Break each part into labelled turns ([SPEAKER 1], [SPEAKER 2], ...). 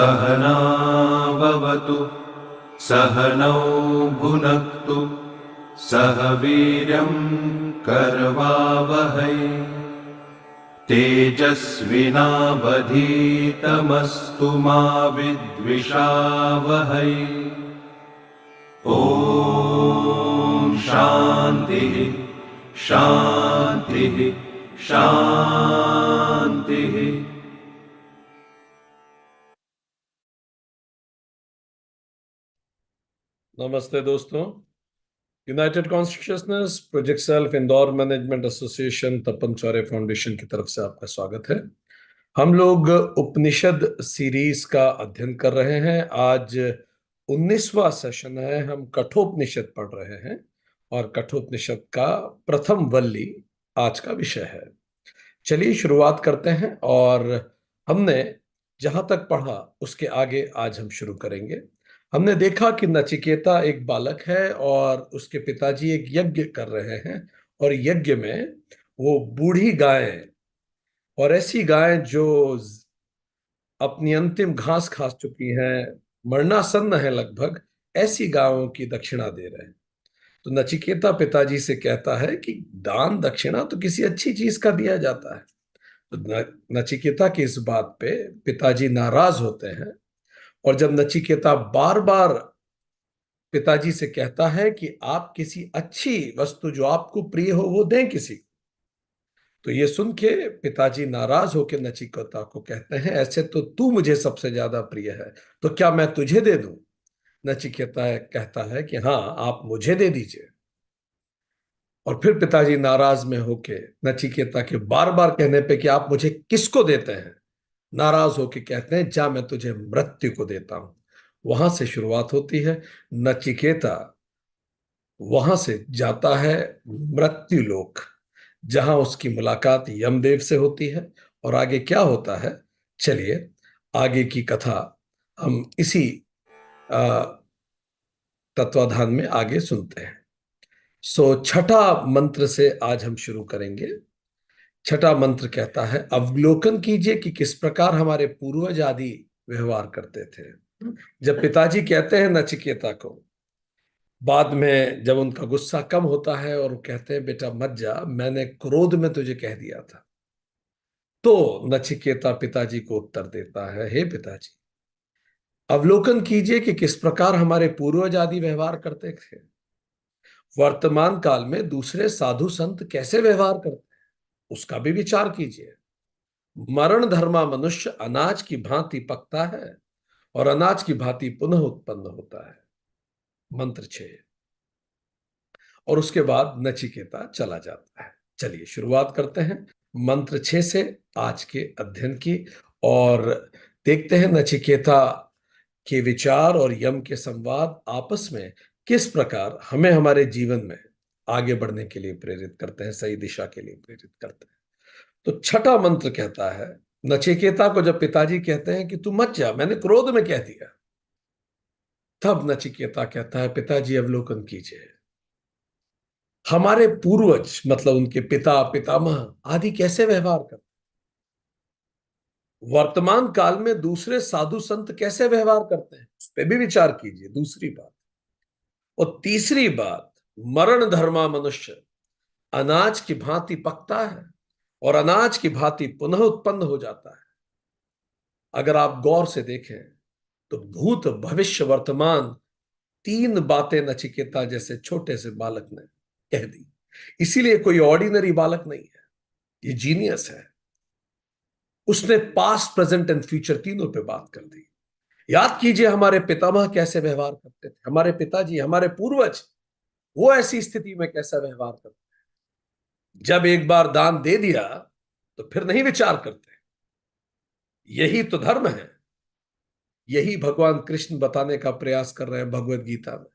[SPEAKER 1] सहनाववतु सहनौ भुनक्तु सह वीर्यं करवावहै तेजस्विनावधीतमस्तु मा विद्विषावहै। ॐ शान्तिः शान्तिः शान्तिः।
[SPEAKER 2] नमस्ते दोस्तों, United Consciousness Project self Indore management association Tapan Chaure foundation की तरफ से आपका स्वागत है। हम लोग उपनिषद सीरीज का अध्ययन कर रहे हैं। आज 19वां सेशन है। हम कठोपनिषद पढ़ रहे हैं और कठोपनिषद का प्रथम वल्ली आज का विषय है। चलिए शुरुआत करते हैं और हमने जहां तक पढ़ा उसके आगे आज हम शुरू करेंगे। हमने देखा कि नचिकेता एक बालक है और उसके पिताजी एक यज्ञ कर रहे हैं और यज्ञ में वो बूढ़ी गायें और ऐसी गायें जो अपनी अंतिम घास खा चुकी हैं, मरणासन्न है लगभग, ऐसी गायों की दक्षिणा दे रहे हैं। तो नचिकेता पिताजी से कहता है कि दान दक्षिणा तो किसी अच्छी चीज का दिया जाता है। तो नचिकेता की इस बात पे पिताजी नाराज होते हैं और जब नचिकेता बार बार पिताजी से कहता है कि आप किसी अच्छी वस्तु जो आपको प्रिय हो वो दें किसी को, तो ये सुन के पिताजी नाराज होकर नचिकेता को कहते हैं, ऐसे तो तू मुझे सबसे ज्यादा प्रिय है, तो क्या मैं तुझे दे दूं? नचिकेता कहता है कि हाँ, आप मुझे दे दीजिए। और फिर पिताजी नाराज में होके नचिकेता के बार बार कहने पे कि आप मुझे किसको देते हैं, नाराज होके कहते हैं, जा मैं तुझे मृत्यु को देता हूं। वहां से शुरुआत होती है। नचिकेता वहां से जाता है मृत्यु लोक, जहां उसकी मुलाकात यमदेव से होती है। और आगे क्या होता है, चलिए आगे की कथा हम इसी तत्वाधान में आगे सुनते हैं। छठा मंत्र से आज हम शुरू करेंगे। छठा मंत्र कहता है, अवलोकन कीजिए कि किस प्रकार हमारे पूर्वज आदि व्यवहार करते थे। जब पिताजी कहते हैं नचिकेता को, बाद में जब उनका गुस्सा कम होता है और वो कहते हैं, बेटा मत जा, मैंने क्रोध में तुझे कह दिया था, तो नचिकेता पिताजी को उत्तर देता है, हे पिताजी, अवलोकन कीजिए कि किस प्रकार हमारे पूर्वज आदि व्यवहार करते थे। वर्तमान काल में दूसरे साधु संत कैसे व्यवहार करते हैं उसका भी विचार कीजिए। मरण धर्मा मनुष्य अनाज की भांति पकता है और अनाज की भांति पुनः उत्पन्न होता है। मंत्र 6। और उसके बाद नचिकेता चला जाता है। चलिए शुरुआत करते हैं मंत्र 6 से आज के अध्ययन की और देखते हैं नचिकेता के विचार और यम के संवाद आपस में किस प्रकार हमें हमारे जीवन में आगे बढ़ने के लिए प्रेरित करते हैं, सही दिशा के लिए प्रेरित करते हैं। तो छठा मंत्र कहता है, नचिकेता को जब पिताजी कहते हैं कि तू मत जा, मैंने क्रोध में कह दिया, तब नचिकेता कहता है, पिताजी अवलोकन कीजिए, हमारे पूर्वज मतलब उनके पिता पितामह आदि कैसे व्यवहार करते, वर्तमान काल में दूसरे साधु संत कैसे व्यवहार करते हैं उस पर भी विचार कीजिए, दूसरी बात। और तीसरी बात, मरण धर्मा मनुष्य अनाज की भांति पकता है और अनाज की भांति पुनः उत्पन्न हो जाता है। अगर आप गौर से देखें तो भूत भविष्य वर्तमान तीन बातें नचिकेता जैसे छोटे से बालक ने कह दी। इसीलिए कोई ऑर्डिनरी बालक नहीं है, ये जीनियस है। उसने पास्ट प्रेजेंट एंड फ्यूचर तीनों पे बात कर दी। याद कीजिए हमारे पितामह कैसे व्यवहार करते थे, हमारे पिताजी, हमारे पूर्वज, वो ऐसी स्थिति में कैसा व्यवहार करते, जब एक बार दान दे दिया तो फिर नहीं विचार करते। यही तो धर्म है। यही भगवान कृष्ण बताने का प्रयास कर रहे हैं भगवत गीता में,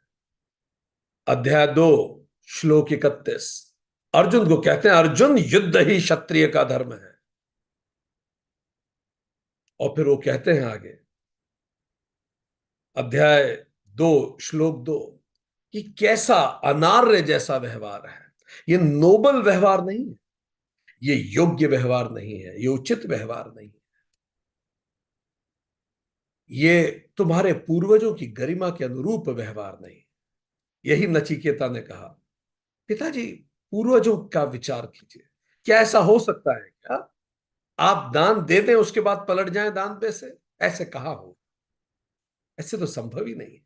[SPEAKER 2] अध्याय 2 श्लोक 31। अर्जुन को कहते हैं, अर्जुन युद्ध ही क्षत्रिय का धर्म है। और फिर वो कहते हैं आगे, अध्याय 2 श्लोक 2, कि कैसा अनार्य जैसा व्यवहार है। ये नोबल व्यवहार नहीं है, ये योग्य व्यवहार नहीं है, ये उचित व्यवहार नहीं है। ये तुम्हारे पूर्वजों की गरिमा के अनुरूप व्यवहार नहीं। यही नचिकेता ने कहा। पिताजी, पूर्वजों का विचार कीजिए। क्या ऐसा हो सकता है क्या? आप दान दे दें उसके बाद पलट जाएं दान पे से? ऐसे कहा हो? ऐसे तो संभव ही नहीं है।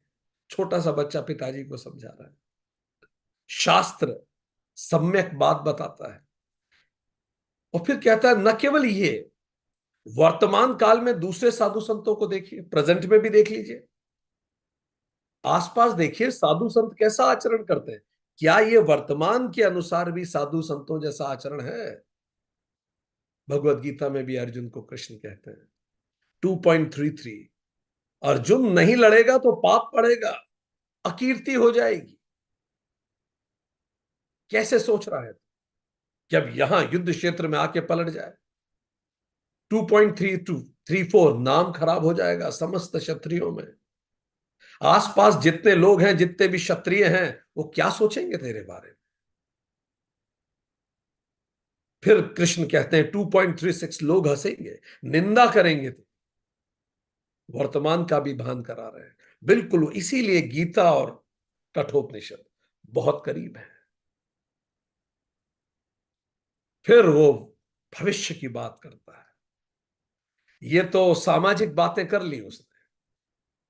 [SPEAKER 2] छोटा सा बच्चा पिताजी को समझा रहा है। शास्त्र सम्यक बात बताता है। और फिर कहता है न केवल ये, वर्तमान काल में दूसरे साधु संतों को देखिए, प्रेजेंट में भी देख लीजिए, आसपास देखिए साधु संत कैसा आचरण करते हैं। क्या ये वर्तमान के अनुसार भी साधु संतों जैसा आचरण है? भगवत गीता में भी अर्जुन को कृष्ण कहते हैं 2.33, अर्जुन नहीं लड़ेगा तो पाप पड़ेगा, अकीर्ति हो जाएगी। कैसे सोच रहा है जब यहां युद्ध क्षेत्र में आके पलट जाए? 2.3234, नाम खराब हो जाएगा समस्त क्षत्रियों में। आसपास जितने लोग हैं, जितने भी क्षत्रिय हैं, वो क्या सोचेंगे तेरे बारे में? फिर कृष्ण कहते हैं 2.36, लोग हंसेंगे, निंदा करेंगे। तो वर्तमान का भी भान करा रहे हैं। बिल्कुल, इसीलिए गीता और कठोपनिषद बहुत करीब है। फिर वो भविष्य की बात करता है। ये तो सामाजिक बातें कर ली उसने,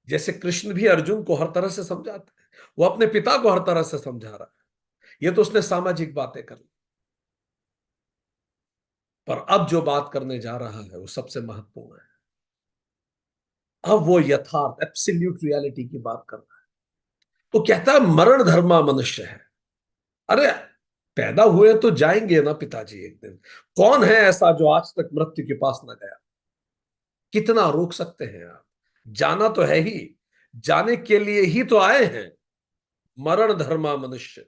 [SPEAKER 2] जैसे कृष्ण भी अर्जुन को हर तरह से समझाते हैं, वो अपने पिता को हर तरह से समझा रहा है। ये तो उसने सामाजिक बातें कर ली। पर अब जो बात करने जा रहा है वो सबसे महत्वपूर्ण है। अब वो यथार्थ एब्सोल्यूट रियलिटी की बात कर रहा है। तो कहता है मरण धर्मा मनुष्य है। अरे, पैदा हुए तो जाएंगे ना पिताजी एक दिन। कौन है ऐसा जो आज तक मृत्यु के पास ना गया? कितना रोक सकते हैं आप? जाना तो है ही, जाने के लिए ही तो आए हैं। मरण धर्मा मनुष्य,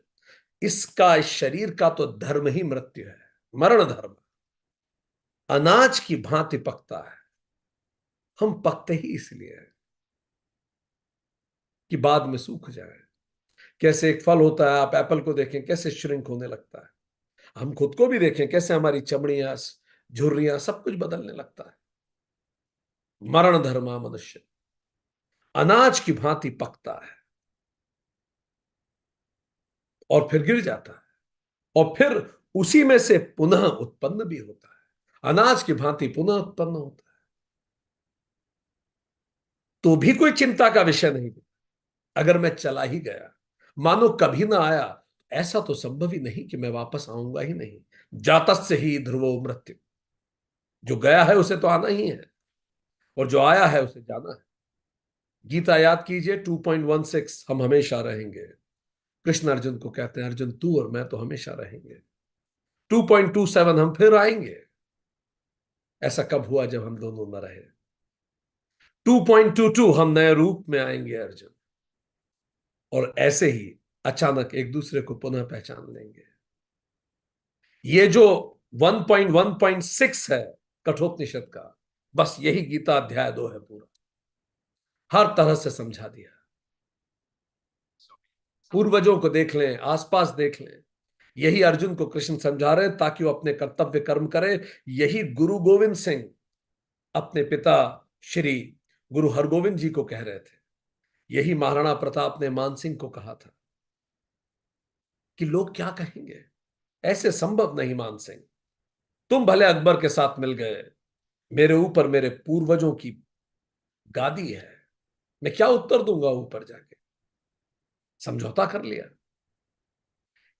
[SPEAKER 2] इसका, इस शरीर का तो धर्म ही मृत्यु है। मरण धर्म अनाज की भांति पकता है। हम पकते ही इसलिए हैं कि बाद में सूख जाए। कैसे एक फल होता है, आप एप्पल को देखें कैसे श्रिंक होने लगता है। हम खुद को भी देखें कैसे हमारी चमड़ियां, झुर्रियां, सब कुछ बदलने लगता है। मरण धर्मा मनुष्य अनाज की भांति पकता है और फिर गिर जाता है, और फिर उसी में से पुनः उत्पन्न भी होता है। अनाज की भांति पुनः उत्पन्न होता है। तो भी कोई चिंता का विषय नहीं। अगर मैं चला ही गया, मानो कभी ना आया, ऐसा तो संभव ही नहीं कि मैं वापस आऊंगा ही नहीं। जातस्य ही ध्रुवो मृत्यु, जो गया है उसे तो आना ही है, और जो आया है उसे जाना है। गीता याद कीजिए 2.16, हम हमेशा रहेंगे। कृष्ण अर्जुन को कहते हैं अर्जुन, तू और मैं तो हमेशा रहेंगे। 2.27, हम फिर आएंगे। ऐसा कब हुआ जब हम दोनों न रहे? 2.22, हम नए रूप में आएंगे अर्जुन, और ऐसे ही अचानक एक दूसरे को पुनः पहचान लेंगे। ये जो 1.1.6 है कठोपनिषद का, बस यही गीता अध्याय 2 है पूरा। हर तरह से समझा दिया। पूर्वजों को देख लें, आसपास देख लें, यही अर्जुन को कृष्ण समझा रहे ताकि वो अपने कर्तव्य कर्म करे। यही गुरु गोविंद सिंह अपने पिता श्री गुरु हरगोविंद जी को कह रहे थे। यही महाराणा प्रताप ने मान सिंह को कहा था कि लोग क्या कहेंगे, ऐसे संभव नहीं मान सिंह। तुम भले अकबर के साथ मिल गए, मेरे ऊपर मेरे पूर्वजों की गादी है, मैं क्या उत्तर दूंगा ऊपर जाके? समझौता कर लिया।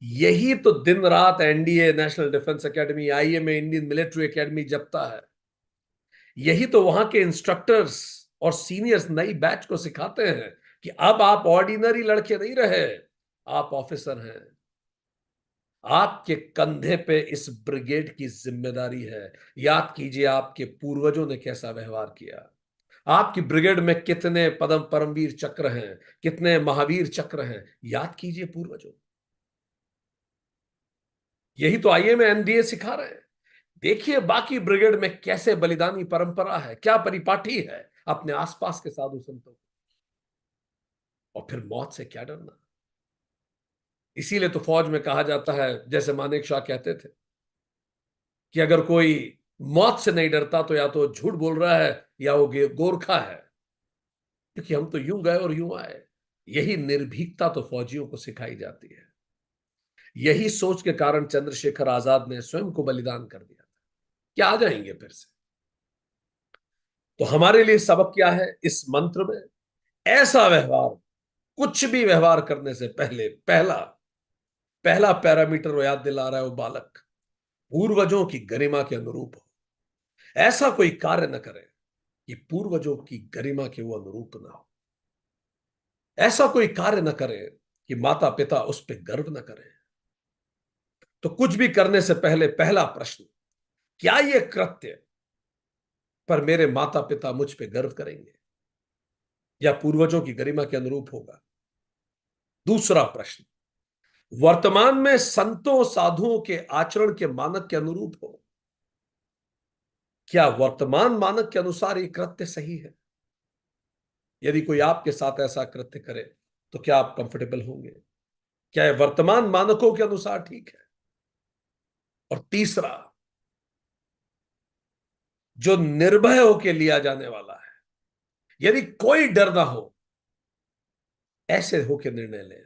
[SPEAKER 2] यही तो दिन रात NDA, national defence academy, IMA, Indian military academy जपता है। यही तो वहां के इंस्ट्रक्टर्स और सीनियर्स नई बैच को सिखाते हैं कि अब आप ऑर्डिनरी लड़के नहीं रहे, आप ऑफिसर हैं। आपके कंधे पे इस ब्रिगेड की जिम्मेदारी है। याद कीजिए आपके पूर्वजों ने कैसा व्यवहार किया। आपकी ब्रिगेड में कितने पदम परमवीर चक्र हैं, कितने महावीर चक्र हैं, याद कीजिए पूर्वजों। यही तो आईए में एनडीए सिखा रहे हैं। देखिए बाकी ब्रिगेड में कैसे बलिदानी परंपरा है, क्या परिपाठी है अपने आसपास के साधु संतों। और फिर मौत से क्या डरना। इसीलिए तो फौज में कहा जाता है, जैसे मानेक शाह कहते थे, कि अगर कोई मौत से नहीं डरता तो या तो झूठ बोल रहा है या वो गोरखा है। क्योंकि हम तो यूं गए और यूं आए। यही निर्भीकता तो फौजियों को सिखाई जाती है। यही सोच के कारण चंद्रशेखर आजाद ने स्वयं को बलिदान कर दिया था कि आ जाएंगे फिर से। तो हमारे लिए सबक क्या है इस मंत्र में? ऐसा व्यवहार, कुछ भी व्यवहार करने से पहले पहला पहला पैरामीटर वो याद दिला रहा है वो बालक, पूर्वजों की गरिमा के अनुरूप हो। ऐसा कोई कार्य न करे कि पूर्वजों की गरिमा के वो अनुरूप ना हो। ऐसा कोई कार्य न करे कि माता पिता उस पर गर्व न करें। तो कुछ भी करने से पहले पहला प्रश्न, क्या यह कृत्य पर मेरे माता पिता मुझ पे गर्व करेंगे या पूर्वजों की गरिमा के अनुरूप होगा? दूसरा प्रश्न, वर्तमान में संतों साधुओं के आचरण के मानक के अनुरूप हो। क्या वर्तमान मानक के अनुसार ये कृत्य सही है? यदि कोई आपके साथ ऐसा कृत्य करे तो क्या आप कंफर्टेबल होंगे? क्या यह वर्तमान मानकों के अनुसार ठीक है? और तीसरा, जो निर्भय होकर लिया जाने वाला है, यदि कोई डर ना हो, ऐसे होकर निर्णय लें।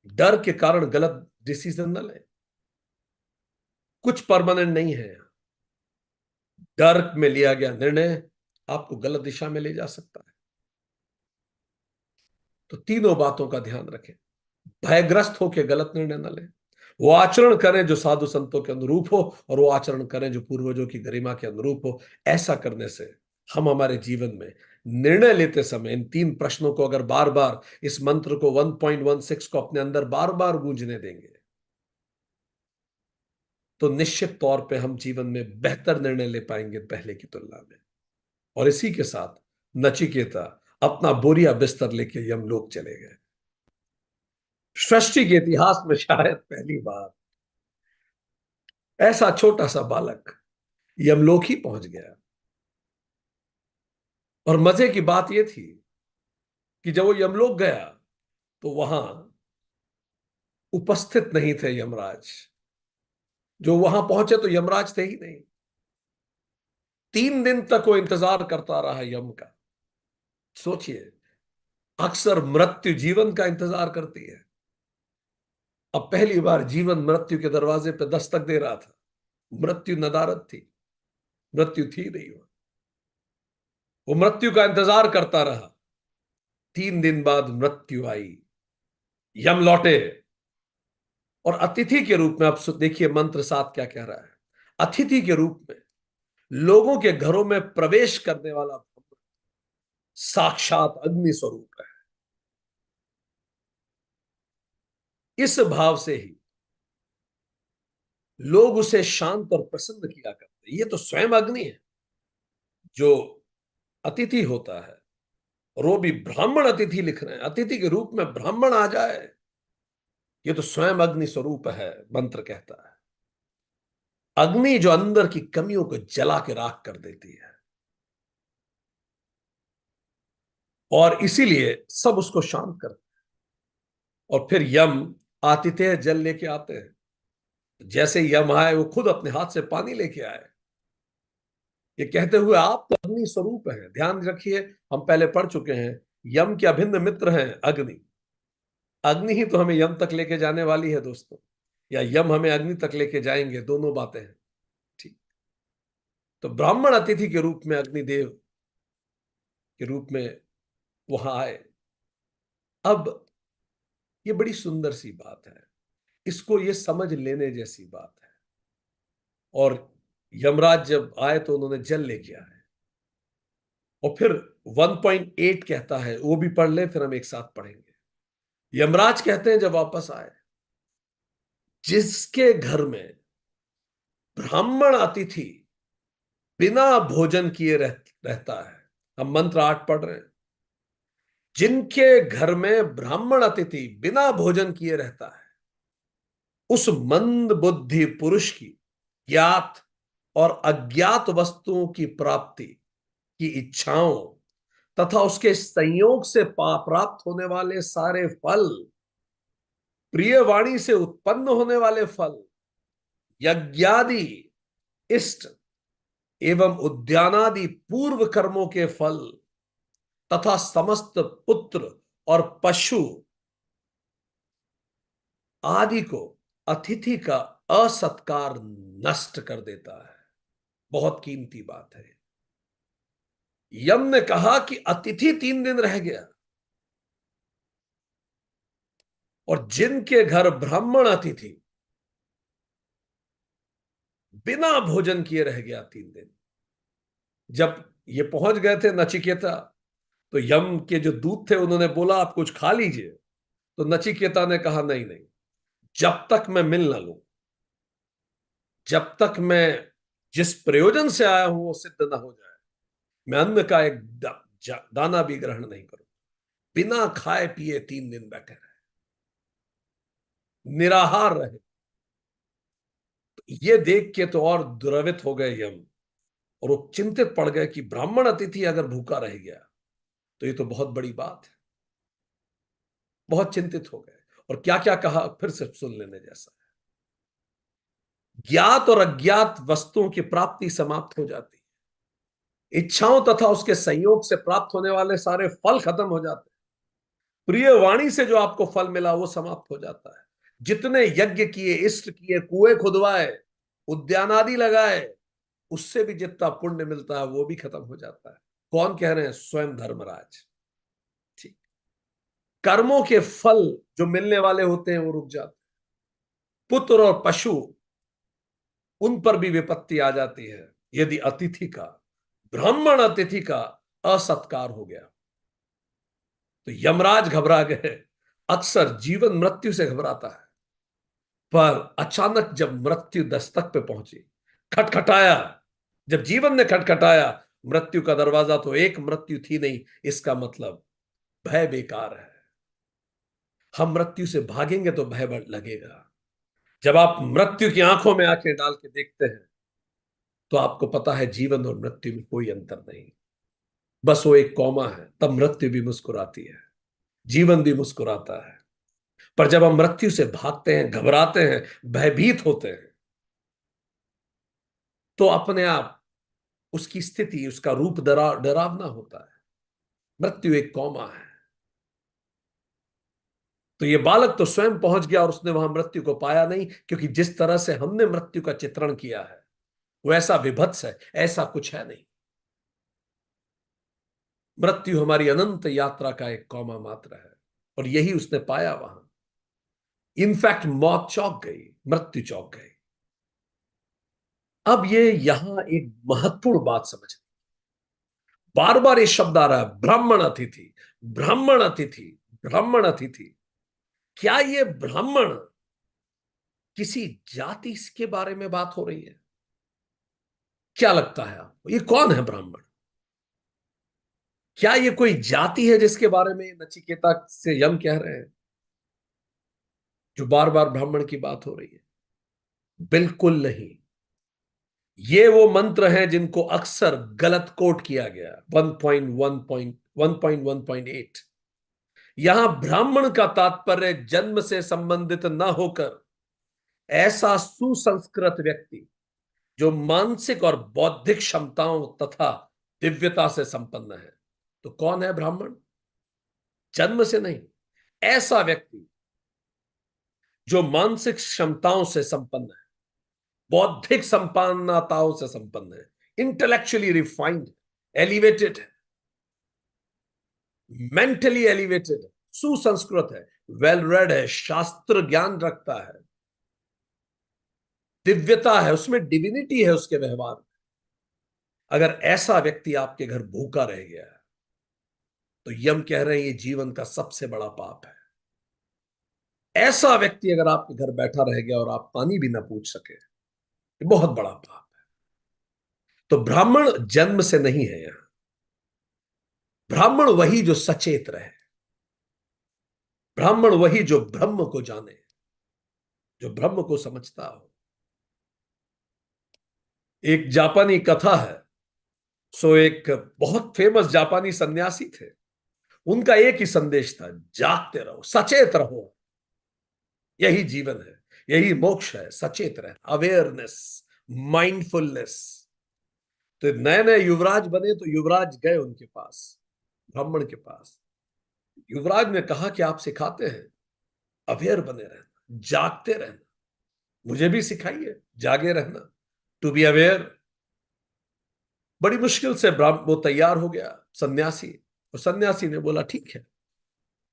[SPEAKER 2] डर के कारण गलत डिसीजन न लें। कुछ परमानेंट नहीं है। डर में लिया गया निर्णय आपको गलत दिशा में ले जा सकता है। तो तीनों बातों का ध्यान रखें। भयग्रस्त होकर गलत निर्णय न लें। वो आचरण करें जो साधु संतों के अनुरूप हो, और वो आचरण करें जो पूर्वजों की गरिमा के अनुरूप हो। ऐसा करने से हम हमारे जीवन में निर्णय लेते समय इन तीन प्रश्नों को अगर बार बार, इस मंत्र को 1.16 को अपने अंदर बार बार गूंजने देंगे, तो निश्चित तौर पे हम जीवन में बेहतर निर्णय ले पाएंगे पहले की तुलना में। और इसी के साथ नचिकेता अपना बोरिया बिस्तर लेके यमलोक चले गए। सृष्टि के इतिहास में शायद पहली बार ऐसा छोटा सा बालक यमलोक ही पहुंच गया। और मजे की बात यह थी कि जब वो यमलोक गया तो वहां उपस्थित नहीं थे यमराज। जो वहां पहुंचे तो यमराज थे ही नहीं। 3 दिन तक वो इंतजार करता रहा यम का। सोचिए, अक्सर मृत्यु जीवन का इंतजार करती है। अब पहली बार जीवन मृत्यु के दरवाजे पर दस्तक दे रहा था। मृत्यु नदारद थी, मृत्यु थी नहीं। वो मृत्यु का इंतजार करता रहा। 3 दिन बाद मृत्यु आई, यम लौटे। और अतिथि के रूप में, अब देखिए मंत्र 7 क्या कह रहा है। अतिथि के रूप में लोगों के घरों में प्रवेश करने वाला साक्षात अग्नि स्वरूप है। इस भाव से ही लोग उसे शांत और प्रसन्न किया करते। ये तो स्वयं अग्नि है जो अतिथि होता है। और वो भी ब्राह्मण अतिथि लिख रहे हैं, अतिथि के रूप में ब्राह्मण आ जाए, ये तो स्वयं अग्नि स्वरूप है। मंत्र कहता है अग्नि जो अंदर की कमियों को जला के राख कर देती है। और इसीलिए सब उसको शांत करते हैं। और फिर यम आतिथ्य जल लेके आते हैं। जैसे यम आए, वो खुद अपने हाथ से पानी लेके आए, ये कहते हुए आप तो अग्नि स्वरूप हैं। ध्यान रखिए, हम पहले पढ़ चुके हैं, यम के अभिन्न मित्र हैं अग्नि। अग्नि ही तो हमें यम तक लेके जाने वाली है दोस्तों, या यम हमें अग्नि तक लेके जाएंगे, दोनों बातें हैं। ठीक। तो ब्राह्मण अतिथि के रूप में, अग्निदेव के रूप में वहां आए। अब ये बड़ी सुंदर सी बात है, इसको ये समझ लेने जैसी बात है। और यमराज जब आए तो उन्होंने जल लेके आए। और फिर 1.8 कहता है, वो भी पढ़ ले, फिर हम एक साथ पढ़ेंगे। यमराज कहते हैं जब वापस आए, जिसके घर में ब्राह्मण अतिथि बिना भोजन किए रहता है, हम मंत्र 8 पढ़ रहे हैं, जिनके घर में ब्राह्मण अतिथि बिना भोजन किए रहता है, उस मंद बुद्धि पुरुष की ज्ञात और अज्ञात वस्तुओं की प्राप्ति की इच्छाओं तथा उसके संयोग से प्राप्त होने वाले सारे फल, प्रिय वाणी से उत्पन्न होने वाले फल, यज्ञादि इष्ट एवं उद्यानादि पूर्व कर्मों के फल, तथा समस्त पुत्र और पशु आदि को अतिथि का असत्कार नष्ट कर देता है। बहुत कीमती बात है। यम ने कहा कि अतिथि 3 दिन रह गया, और जिनके घर ब्राह्मण अतिथि बिना भोजन किए रह गया 3 दिन, जब ये पहुंच गए थे नचिकेता, तो यम के जो दूत थे उन्होंने बोला आप कुछ खा लीजिए। तो नचिकेता ने कहा नहीं नहीं, जब तक मैं मिल ना लूं, जब तक मैं जिस प्रयोजन से आया हूं वो सिद्ध ना हो जाए, मैं अन्न का एक दाना भी ग्रहण नहीं करूं। बिना खाए पिए 3 दिन बैठे रहे, निराहार रहे। तो ये देख के तो और दुरवित हो गए यम, और वो चिंतित पड़ गए कि ब्राह्मण अतिथि अगर भूखा रह गया तो ये तो बहुत बड़ी बात है। बहुत चिंतित हो गए, और क्या क्या कहा फिर से सुन लेने जैसा है। ज्ञात और अज्ञात वस्तुओं की प्राप्ति समाप्त हो जाती है, इच्छाओं तथा उसके संयोग से प्राप्त होने वाले सारे फल खत्म हो जाते हैं। प्रिय वाणी से जो आपको फल मिला वो समाप्त हो जाता है। जितने यज्ञ किए, इष्ट किए, कुएं खुदवाए, उद्यान आदि लगाए, उससे भी जितना पुण्य मिलता है वो भी खत्म हो जाता है। कौन कह रहे हैं? स्वयं धर्मराज। ठीक। कर्मों के फल जो मिलने वाले होते हैं वो रुक जाते हैं। पुत्र और पशु, उन पर भी विपत्ति आ जाती है यदि अतिथि का, ब्राह्मण अतिथि का असत्कार हो गया। तो यमराज घबरा गए। अक्सर जीवन मृत्यु से घबराता है, पर अचानक जब मृत्यु दस्तक पे पहुंची, खटखटाया, जब जीवन ने खटखटाया मृत्यु का दरवाजा, तो एक मृत्यु थी नहीं। इसका मतलब भय बेकार है। हम मृत्यु से भागेंगे तो भय लगेगा। जब आप मृत्यु की आंखों में आंखें डाल के देखते हैं तो आपको पता है जीवन और मृत्यु में कोई अंतर नहीं, बस वो एक कौमा है। तब मृत्यु भी मुस्कुराती है, जीवन भी मुस्कुराता है। पर जब हम मृत्यु से भागते हैं, घबराते हैं, भयभीत होते हैं, तो अपने आप उसकी स्थिति, उसका रूप डरावना होता है। मृत्यु एक कौमा है। तो ये बालक तो स्वयं पहुंच गया और उसने वहां मृत्यु को पाया नहीं, क्योंकि जिस तरह से हमने मृत्यु का चित्रण किया है वो ऐसा विभत्स है, ऐसा कुछ है नहीं। मृत्यु हमारी अनंत यात्रा का एक कौमा मात्र है, और यही उसने पाया वहां। इनफैक्ट मौत चौंक गई, मृत्यु चौंक गई। अब ये यहां एक महत्वपूर्ण बात समझ, बार बार ये शब्द आ रहा है, ब्राह्मण अतिथि, ब्राह्मण अतिथि, ब्राह्मण अतिथि। क्या ये ब्राह्मण किसी जाति के बारे में बात हो रही है? क्या लगता है आपको, ये कौन है ब्राह्मण? क्या ये कोई जाति है जिसके बारे में नचिकेता से यम कह रहे हैं, जो बार बार ब्राह्मण की बात हो रही है? बिल्कुल नहीं। ये वो मंत्र हैं जिनको अक्सर गलत कोट किया गया। 1.1.8, यहां ब्राह्मण का तात्पर्य जन्म से संबंधित न होकर ऐसा सुसंस्कृत व्यक्ति जो मानसिक और बौद्धिक क्षमताओं तथा दिव्यता से संपन्न है। तो कौन है ब्राह्मण? जन्म से नहीं, ऐसा व्यक्ति जो मानसिक क्षमताओं से संपन्न है, बौद्धिक संपन्नताओं से संपन्न है, इंटेलेक्चुअली रिफाइंड, एलिवेटेड है, मेंटली एलिवेटेड है, सुसंस्कृत है, वेल रेड है, शास्त्र ज्ञान रखता है, दिव्यता है, उसमें डिविनिटी है उसके व्यवहार में। अगर ऐसा व्यक्ति आपके घर भूखा रह गया है तो यम कह रहे हैं ये जीवन का सबसे बड़ा पाप है। ऐसा व्यक्ति अगर आपके घर बैठा रह गया और आप पानी भी ना पूछ सके, ये बहुत बड़ा पाप है। तो ब्राह्मण जन्म से नहीं है यहां। ब्राह्मण वही जो सचेत रहे, ब्राह्मण वही जो ब्रह्म को जाने, जो ब्रह्म को समझता हो। एक जापानी कथा है। सो एक बहुत फेमस जापानी सन्यासी थे। उनका एक ही संदेश था, जागते रहो, सचेत रहो। यही जीवन है, यही मोक्ष है, सचेत रहे, अवेयरनेस, माइंडफुलनेस। तो नए नए युवराज बने तो युवराज गए उनके पास, ब्राह्मण के पास। युवराज ने कहा कि आप सिखाते हैं अवेयर बने रहना, जागते रहना, मुझे भी सिखाइए जागे रहना, टू बी अवेयर। बड़ी मुश्किल से वो तैयार हो गया सन्यासी, और सन्यासी ने बोला ठीक है,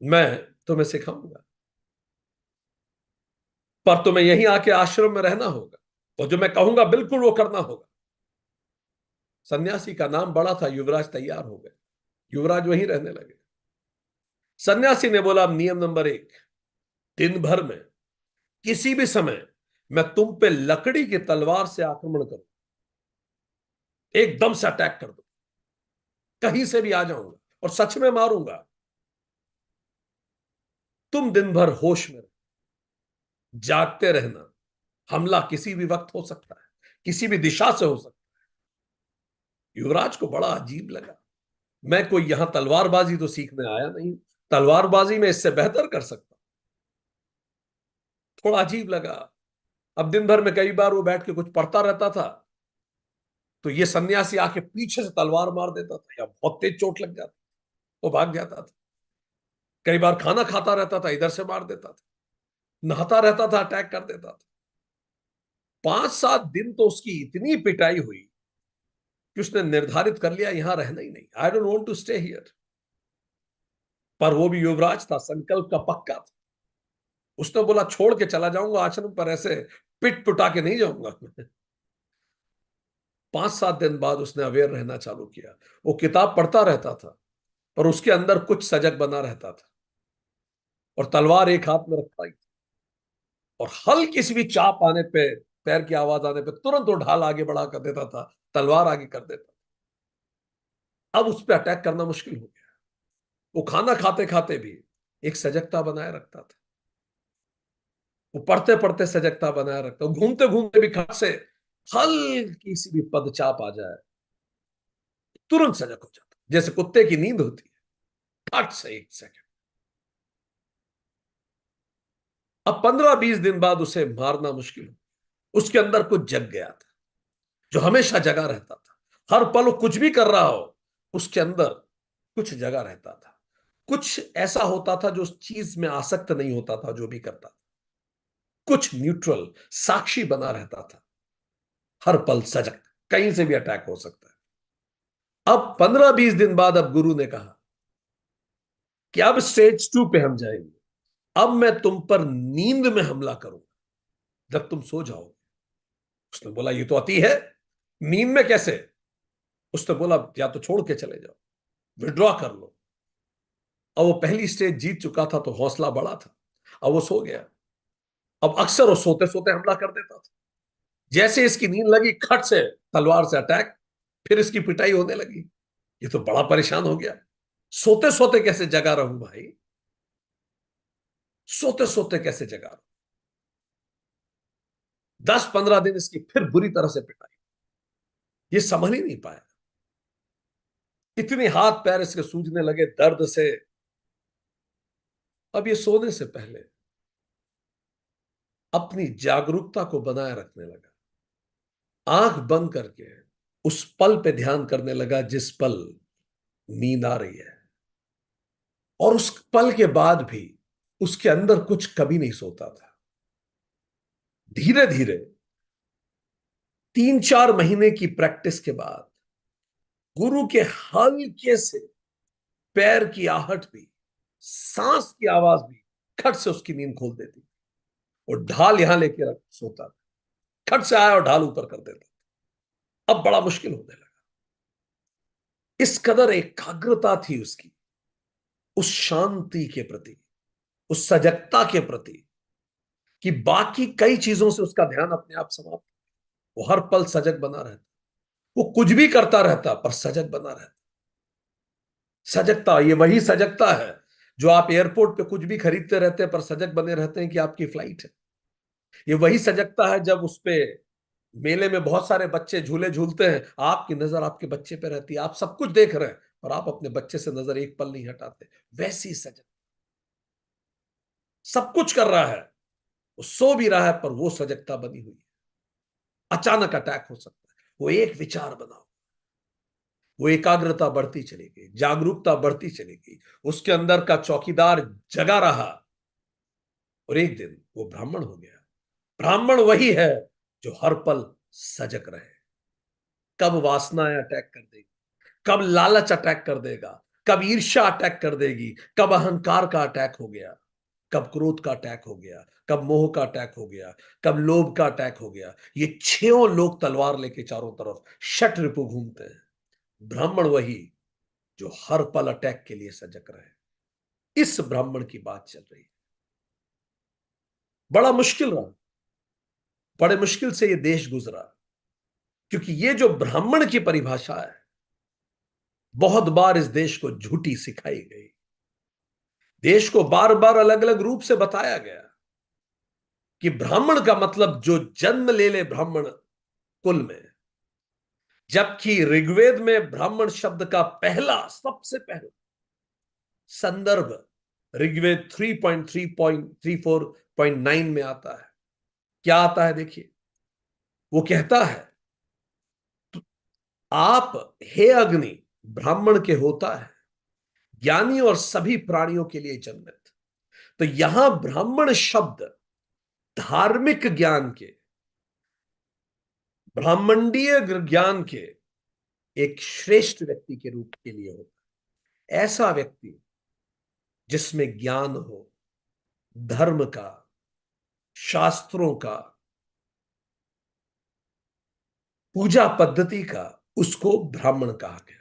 [SPEAKER 2] मैं तुम्हें सिखाऊंगा, पर तुम्हें यहीं आके आश्रम में रहना होगा, और जो मैं कहूंगा बिल्कुल वो करना होगा। सन्यासी का नाम बड़ा था, युवराज तैयार हो गए, युवराज वहीं रहने लगे। सन्यासी ने बोला अब नियम नंबर 1, दिन भर में किसी भी समय मैं तुम पे लकड़ी की तलवार से आक्रमण करूं, एकदम से अटैक कर दूं, कहीं से भी आ जाऊंगा और सच में मारूंगा। तुम दिन भर होश में जागते रहना, हमला किसी भी वक्त हो सकता है, किसी भी दिशा से हो सकता है। युवराज को बड़ा अजीब लगा, मैं कोई यहां तलवारबाजी तो सीखने आया नहीं, तलवारबाजी में इससे बेहतर कर सकता। थोड़ा अजीब लगा। अब दिन भर में कई बार वो बैठ के कुछ पढ़ता रहता था, तो ये सन्यासी आके पीछे से तलवार मार देता था, या बहुत तेज चोट लग जाती, वो भाग जाता था। कई बार खाना खाता रहता था, इधर से मार देता था, नहाता रहता था, अटैक कर देता था। 5-7 दिन तो उसकी इतनी पिटाई हुई कि उसने निर्धारित कर लिया यहां रहना ही नहीं, I don't want to stay here. पर वो भी युवराज था, संकल्प का पक्का था। उसने बोला छोड़ के चला जाऊंगा आश्रम, पर ऐसे पिट पुटा के नहीं जाऊंगा। 5-7 दिन बाद उसने अवेयर रहना चालू किया। वो किताब पढ़ता रहता था, पर उसके अंदर कुछ सजग बना रहता था, और तलवार एक हाथ में रखता ही, और हल्की सी भी चाप आने पे, पैर की आवाज आने पे तुरंत वो ढाल आगे बढ़ा कर देता था, तलवार आगे कर देता। अब उस पर अटैक करना मुश्किल हो गया। वो खाना खाते खाते भी एक सजगता बनाए रखता था, वो पढ़ते पढ़ते सजगता बनाए रखता, वो घूमते घूमते भी खट से हल्की सी भी पदचाप आ जाए तुरंत सजग हो जाता, जैसे कुत्ते की नींद होती है, खट से 1 सेकंड। अब 15-20 दिन बाद उसे मारना मुश्किल हो, उसके अंदर कुछ जग गया था जो हमेशा जगा रहता था। हर पल वो कुछ भी कर रहा हो, उसके अंदर कुछ जगा रहता था, कुछ ऐसा होता था जो उस चीज में आसक्त नहीं होता था जो भी करता था, कुछ न्यूट्रल साक्षी बना रहता था, हर पल सजग, कहीं से भी अटैक हो सकता है। अब 15-20 दिन बाद अब गुरु ने कहा कि अब स्टेज 2 पे हम जाएंगे, अब मैं तुम पर नींद में हमला करूंगा जब तुम सो जाओगे। उसने बोला ये तो अति है, नींद में कैसे? उसने बोला या तो छोड़ के चले जाओ, विड्रॉ कर लो। अब वो पहली स्टेज जीत चुका था तो हौसला बड़ा था, अब वो सो गया। अब अक्सर वो सोते सोते हमला कर देता था, जैसे इसकी नींद लगी खट से तलवार से अटैक, फिर इसकी पिटाई होने लगी। ये तो बड़ा परेशान हो गया, सोते सोते कैसे जगा रहूं भाई, सोते सोते कैसे जगा रहूं। 10-15 दिन इसकी फिर बुरी तरह से पिटाई, ये संभल ही नहीं पाया, इतने हाथ पैर इसके सूजने लगे दर्द से। अब ये सोने से पहले अपनी जागरूकता को बनाए रखने लगा, आंख बंद करके उस पल पे ध्यान करने लगा जिस पल नींद आ रही है, और उस पल के बाद भी उसके अंदर कुछ कभी नहीं सोता था। धीरे धीरे 3-4 महीने की प्रैक्टिस के बाद गुरु के हल्के से पैर की आहट भी, सांस की आवाज भी खट से उसकी नींद खोल देती, और ढाल यहां लेके रख सोता था, खट से आया और ढाल ऊपर कर देता। अब बड़ा मुश्किल होने लगा, इस कदर एकाग्रता थी उसकी उस शांति के प्रति, उस सजगता के प्रति, कि बाकी कई चीजों से उसका ध्यान अपने आप समाप्त। वो हर पल सजग बना रहता, वो कुछ भी करता रहता पर सजग बना रहता। सजगता, ये वही सजगता है जो आप एयरपोर्ट पे कुछ भी खरीदते रहते हैं पर सजग बने रहते हैं कि आपकी फ्लाइट है। ये वही सजगता है जब उस पे मेले में बहुत सारे बच्चे झूले झूलते हैं, आपकी नजर आपके बच्चे पे रहती है, आप सब कुछ देख रहे हैं और आप अपने बच्चे से नजर एक पल नहीं हटाते। वैसी सजग, सब कुछ कर रहा है, वो सो भी रहा है पर वो सजगता बनी हुई है। अचानक अटैक हो सकता है, वो एक विचार बनाओ, वो एकाग्रता बढ़ती चली गई, जागरूकता बढ़ती चली गई, उसके अंदर का चौकीदार जगा रहा और एक दिन वो ब्राह्मण हो गया। ब्राह्मण वही है जो हर पल सजग रहे। कब वासनाएं अटैक कर देगी, कब लालच अटैक कर देगा, कब ईर्ष्या अटैक कर देगी, कब अहंकार का अटैक हो गया, कब क्रोध का अटैक हो गया, कब मोह का अटैक हो गया, कब लोभ का अटैक हो गया, ये छह लोग तलवार लेके चारों तरफ षट रिपु घूमते हैं। ब्राह्मण वही जो हर पल अटैक के लिए सजग रहे। इस ब्राह्मण की बात चल रही है। बड़ा मुश्किल रहा, बड़े मुश्किल से ये देश गुजरा, क्योंकि ये जो ब्राह्मण की परिभाषा है बहुत बार इस देश को झूठी सिखाई गई। देश को बार बार अलग अलग रूप से बताया गया कि ब्राह्मण का मतलब जो जन्म ले ले ब्राह्मण कुल में, जबकि ऋग्वेद में ब्राह्मण शब्द का पहला सबसे पहला संदर्भ ऋग्वेद 3.3.34.9 में आता है। क्या आता है देखिए, वो कहता है आप हे अग्नि ब्राह्मण के होता है, ज्ञानी और सभी प्राणियों के लिए जन्नत। तो यहां ब्राह्मण शब्द धार्मिक ज्ञान के, ब्राह्मणीय ज्ञान के एक श्रेष्ठ व्यक्ति के रूप के लिए होता है। ऐसा व्यक्ति जिसमें ज्ञान हो, धर्म का, शास्त्रों का, पूजा पद्धति का, उसको ब्राह्मण कहा गया।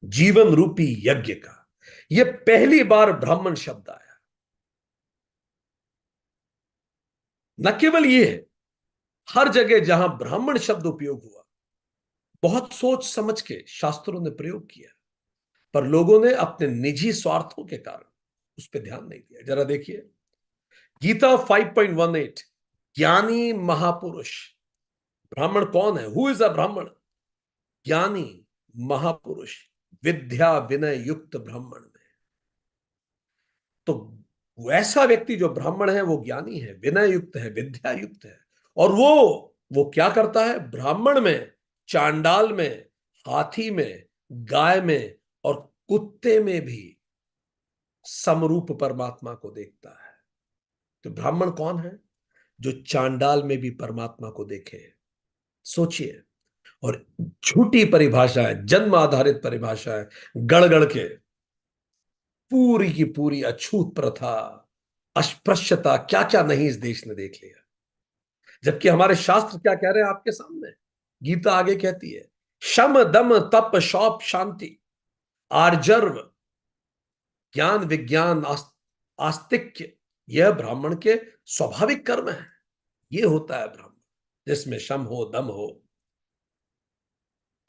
[SPEAKER 2] जीवन रूपी यज्ञ का, यह पहली बार ब्राह्मण शब्द आया। न केवल यह, हर जगह जहां ब्राह्मण शब्द उपयोग हुआ बहुत सोच समझ के शास्त्रों ने प्रयोग किया, पर लोगों ने अपने निजी स्वार्थों के कारण उस पर ध्यान नहीं दिया। जरा देखिए गीता 5.18, ज्ञानी महापुरुष। ब्राह्मण कौन है? हु इज अ ब्राह्मण? ज्ञानी महापुरुष, विद्या विनय युक्त ब्राह्मण में। तो वैसा व्यक्ति जो ब्राह्मण है वो ज्ञानी है, विनय युक्त है, विद्या युक्त है। और वो क्या करता है? ब्राह्मण में, चांडाल में, हाथी में, गाय में और कुत्ते में भी समरूप परमात्मा को देखता है। तो ब्राह्मण कौन है? जो चांडाल में भी परमात्मा को देखे। सोचिए। और झूठी परिभाषा है, जन्म आधारित परिभाषा है, गड़गड़ के पूरी की पूरी अछूत प्रथा, अस्पृश्यता, क्या क्या नहीं इस देश ने देख लिया। जबकि हमारे शास्त्र क्या कह रहे हैं आपके सामने? गीता आगे कहती है शम दम तप शौप शांति आर्जर्व ज्ञान विज्ञान आस्तिक्य, यह ब्राह्मण के स्वाभाविक कर्म है। यह होता है ब्राह्मण, जिसमें शम हो, दम हो।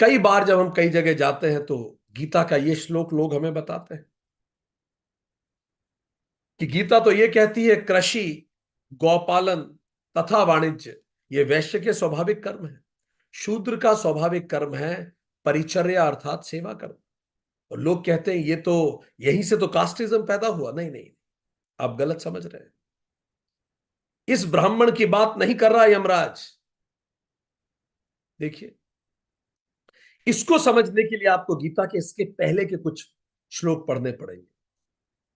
[SPEAKER 2] कई बार जब हम कई जगह जाते हैं तो गीता का यह श्लोक लोग हमें बताते हैं कि गीता तो यह कहती है कृषि, गौपालन तथा वाणिज्य ये वैश्य के स्वाभाविक कर्म है। शूद्र का स्वाभाविक कर्म है परिचर्या अर्थात सेवा कर्म। और लोग कहते हैं ये तो यहीं से तो कास्टिज्म पैदा हुआ। नहीं नहीं, आप गलत समझ रहे हैं। इस ब्राह्मण की बात नहीं कर रहा यमराज। देखिए, इसको समझने के लिए आपको गीता के इसके पहले के कुछ श्लोक पढ़ने पड़ेंगे।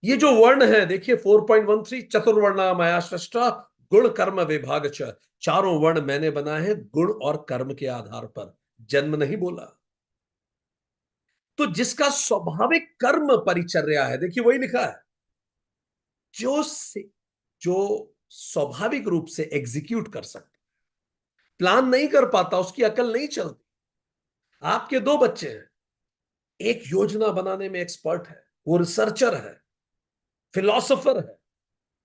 [SPEAKER 2] ये जो वर्ण है देखिए 4.13, चतुर्वर्णा मया सृष्टा गुण कर्म विभाग च। चारों वर्ण मैंने बनाए हैं गुण और कर्म के आधार पर, जन्म नहीं बोला। तो जिसका स्वाभाविक कर्म परिचर्या है, देखिए वही लिखा है, जो स्वाभाविक रूप से एग्जीक्यूट कर सकता, प्लान नहीं कर पाता, उसकी अकल नहीं चलती। आपके दो बच्चे हैं, एक योजना बनाने में एक्सपर्ट है, वो रिसर्चर है, फिलोसोफर है,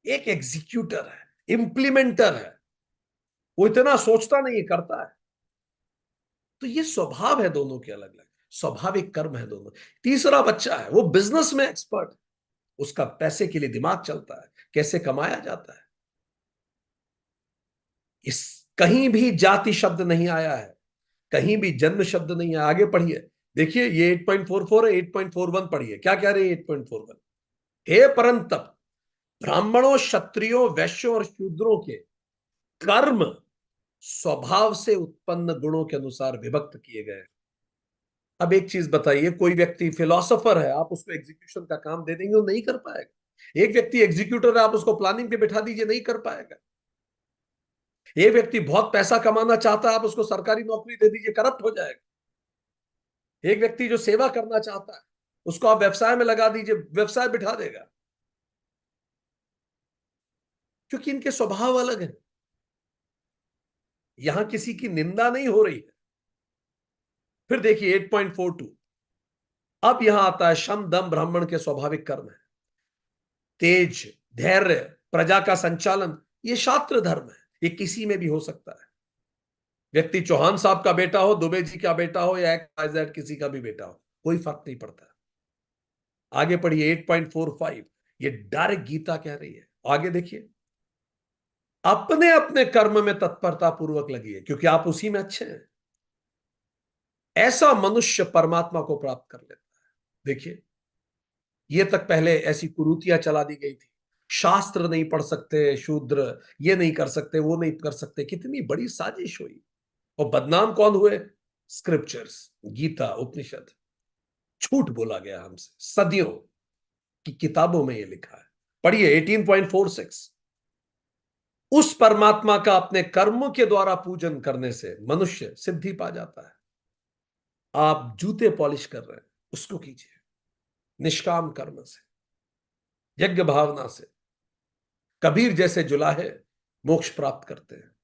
[SPEAKER 2] एक एग्जीक्यूटर है, इंप्लीमेंटर है। वो इतना सोचता नहीं, करता है। तो ये स्वभाव है दोनों के अलग अलग, स्वाभाविक कर्म है दोनों। तीसरा बच्चा है, वो बिजनेस में एक्सपर्ट है, उसका पैसे के लिए दिमाग चलता है, कैसे कमाया जाता है। इस कहीं भी जाति शब्द नहीं आया है, कहीं भी जन्म शब्द नहीं आया। आगे पढ़िए, देखिए ये 8.44 है, 8.41 पढ़िए, क्या कह रहे हैं 8.41? हे परंतप ब्राह्मणों, क्षत्रियों, वैश्यों और शूद्रों के कर्म स्वभाव से उत्पन्न गुणों के अनुसार विभक्त किए गए। अब एक चीज बताइए, कोई व्यक्ति फिलोसोफर है, आप उसको एग्जीक्यूशन का काम दे देंगे, वो नहीं कर पाएगा। एक व्यक्ति एग्जीक्यूटर है, आप उसको प्लानिंग पे बिठा दीजिए, नहीं कर पाएगा। एक व्यक्ति बहुत पैसा कमाना चाहता है, आप उसको सरकारी नौकरी दे दीजिए, करप्ट हो जाएगा। एक व्यक्ति जो सेवा करना चाहता है, उसको आप व्यवसाय में लगा दीजिए, व्यवसाय बिठा देगा, क्योंकि इनके स्वभाव अलग हैं। यहां किसी की निंदा नहीं हो रही है। फिर देखिए 8.42, अब यहां आता है शम दम ब्राह्मण के स्वाभाविक कर्म है। तेज, धैर्य, प्रजा का संचालन, ये शास्त्र धर्म है, ये किसी में भी हो सकता है। व्यक्ति चौहान साहब का बेटा हो, दुबे जी का बेटा हो, या XYZ किसी का भी बेटा हो, कोई फर्क नहीं पड़ता। आगे पढ़िए 8.45, ये डायरेक्ट गीता कह रही है। आगे देखिए, अपने अपने कर्म में तत्परता पूर्वक लगिए, क्योंकि आप उसी में अच्छे हैं। ऐसा मनुष्य परमात्मा को प्राप्त कर लेता है। देखिए, ये तक पहले ऐसी कुरीतियां चला दी गई थी, शास्त्र नहीं पढ़ सकते शूद्र, ये नहीं कर सकते, वो नहीं कर सकते, कितनी बड़ी साजिश हुई। और बदनाम कौन हुए? स्क्रिप्चर्स, गीता, उपनिषद। झूठ बोला गया हमसे, सदियों की किताबों में ये लिखा है। पढ़िए 18.46, उस परमात्मा का अपने कर्मों के द्वारा पूजन करने से मनुष्य सिद्धि पा जाता है। आप जूते पॉलिश कर रहे हैं, उसको कीजिए निष्काम कर्म से, यज्ञ भावना से। कबीर जैसे जुलाहे मोक्ष प्राप्त करते हैं।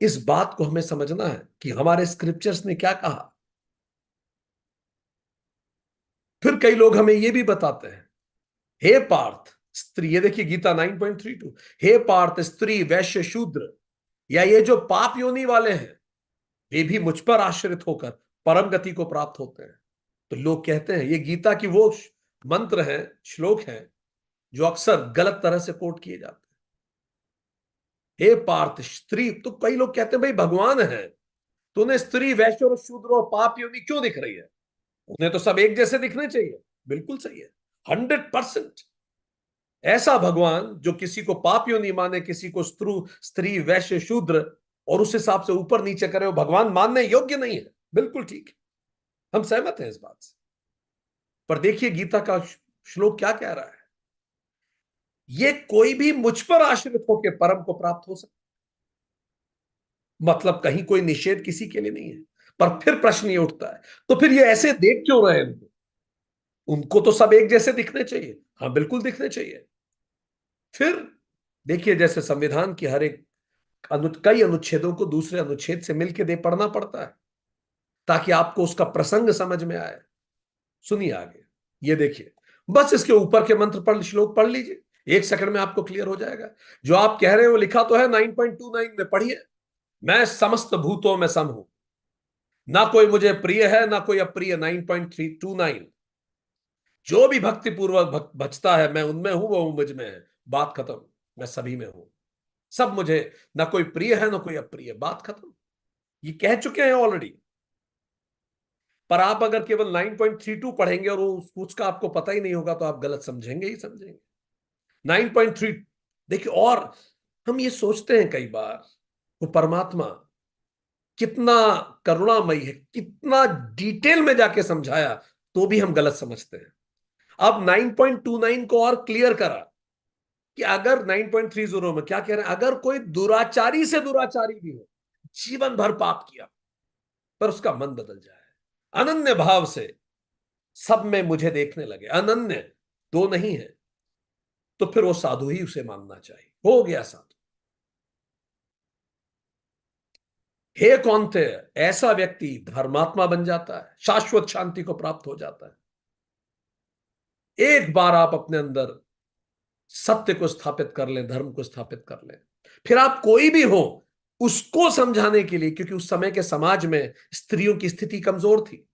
[SPEAKER 2] इस बात को हमें समझना है कि हमारे स्क्रिप्चर्स ने क्या कहा। फिर कई लोग हमें यह भी बताते हैं, हे पार्थ स्त्री, ये देखिए गीता 9.32, हे पार्थ स्त्री, वैश्य, शूद्र, या ये जो पाप योनि वाले हैं, वे भी मुझ पर आश्रित होकर परम गति को प्राप्त होते हैं। तो लोग कहते हैं ये गीता की वो मंत्र हैं, श्लोक हैं, जो अक्सर गलत तरह से कोट किए जाते हैं। हे पार्थ स्त्री, तो कई लोग कहते हैं भाई भगवान है, तो उन्हें स्त्री, वैश्य और शूद्र और पाप योनि क्यों दिख रही है? उन्हें तो सब एक जैसे दिखने चाहिए। बिल्कुल सही है, 100%। ऐसा भगवान जो किसी को पाप योनि माने, किसी को स्त्री, वैश्य, शूद्र, और उस हिसाब से ऊपर नीचे करे, वो भगवान मानने योग्य नहीं है। बिल्कुल ठीक है, हम सहमत हैं इस बात से। पर देखिए गीता का श्लोक क्या कह रहा है, ये कोई भी मुझ पर आश्रित होकर परम को प्राप्त हो सकता। मतलब कहीं कोई निषेध किसी के लिए नहीं है। पर फिर प्रश्न ये उठता है, तो फिर ये ऐसे देख क्यों रहे हैं उनको? उनको तो सब एक जैसे दिखने चाहिए। हाँ बिल्कुल दिखने चाहिए। फिर देखिए, जैसे संविधान की हर एक कई अनुच्छेदों को दूसरे अनुच्छेद से मिलकर दे पढ़ना पड़ता है, ताकि आपको उसका प्रसंग समझ में आए। सुनिए आगे, ये देखिए, बस इसके ऊपर के मंत्र पढ़, श्लोक पढ़ लीजिए, 1 सेकंड में आपको क्लियर हो जाएगा। जो आप कह रहे हैं वो लिखा तो है 9.29 में, पढ़िए। मैं समस्त भूतों में सम हूं, ना कोई मुझे प्रिय है ना कोई अप्रिय। 9.329, जो भी भक्ति पूर्वक भजता है, मैं उनमें हूं, वो मुझ में है। बात खत्म। मैं सभी में हूं, सब मुझे, ना कोई प्रिय है ना कोई अप्रिय। बात खत्म, ये कह चुके हैं ऑलरेडी। पर आप अगर केवल 9.32 पढ़ेंगे और उसका आपको पता ही नहीं होगा, तो आप गलत समझेंगे ही समझेंगे। 9.3 देखिए, और हम ये सोचते हैं कई बार, वो परमात्मा कितना करुणामयी है, कितना डिटेल में जाके समझाया, तो भी हम गलत समझते हैं। अब 9.29 को और क्लियर करा कि अगर 9.30 में क्या कह रहे हैं, अगर कोई दुराचारी से दुराचारी भी हो, जीवन भर पाप किया, पर उसका मन बदल जाए, अनन्य भाव से सब में मुझे देखने लगे, अनन्य, दो नहीं है, तो फिर वो साधु ही उसे मानना चाहिए। हो गया साधु। हे कौनते, ऐसा व्यक्ति धर्मात्मा बन जाता है, शाश्वत शांति को प्राप्त हो जाता है। एक बार आप अपने अंदर सत्य को स्थापित कर लें, धर्म को स्थापित कर लें, फिर आप कोई भी हो उसको समझाने के लिए, क्योंकि उस समय के समाज में स्त्रियों की स्थिति कमजोर थी,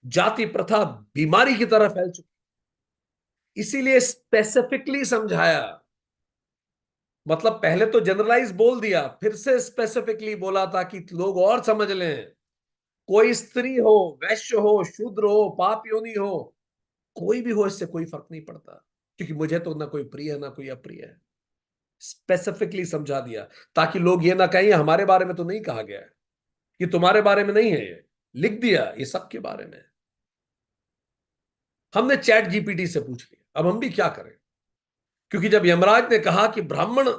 [SPEAKER 2] जाति प्रथा बीमारी की तरह फैल चुकी, इसीलिए स्पेसिफिकली समझाया। मतलब पहले तो जनरलाइज बोल दिया, फिर से स्पेसिफिकली बोला था कि लोग और समझ लें। कोई स्त्री हो, वैश्य हो, शूद्र हो, पाप योनि हो, कोई भी हो, इससे कोई फर्क नहीं पड़ता, क्योंकि मुझे तो ना कोई प्रिय है ना कोई अप्रिय है। स्पेसिफिकली समझा दिया, ताकि लोग ये ना कहें हमारे बारे में तो नहीं कहा गया है। कि तुम्हारे बारे में नहीं है, ये लिख दिया, ये सबके बारे में है। हमने चैट जीपीटी से पूछ लिया, अब हम भी क्या करें, क्योंकि जब यमराज ने कहा कि ब्राह्मण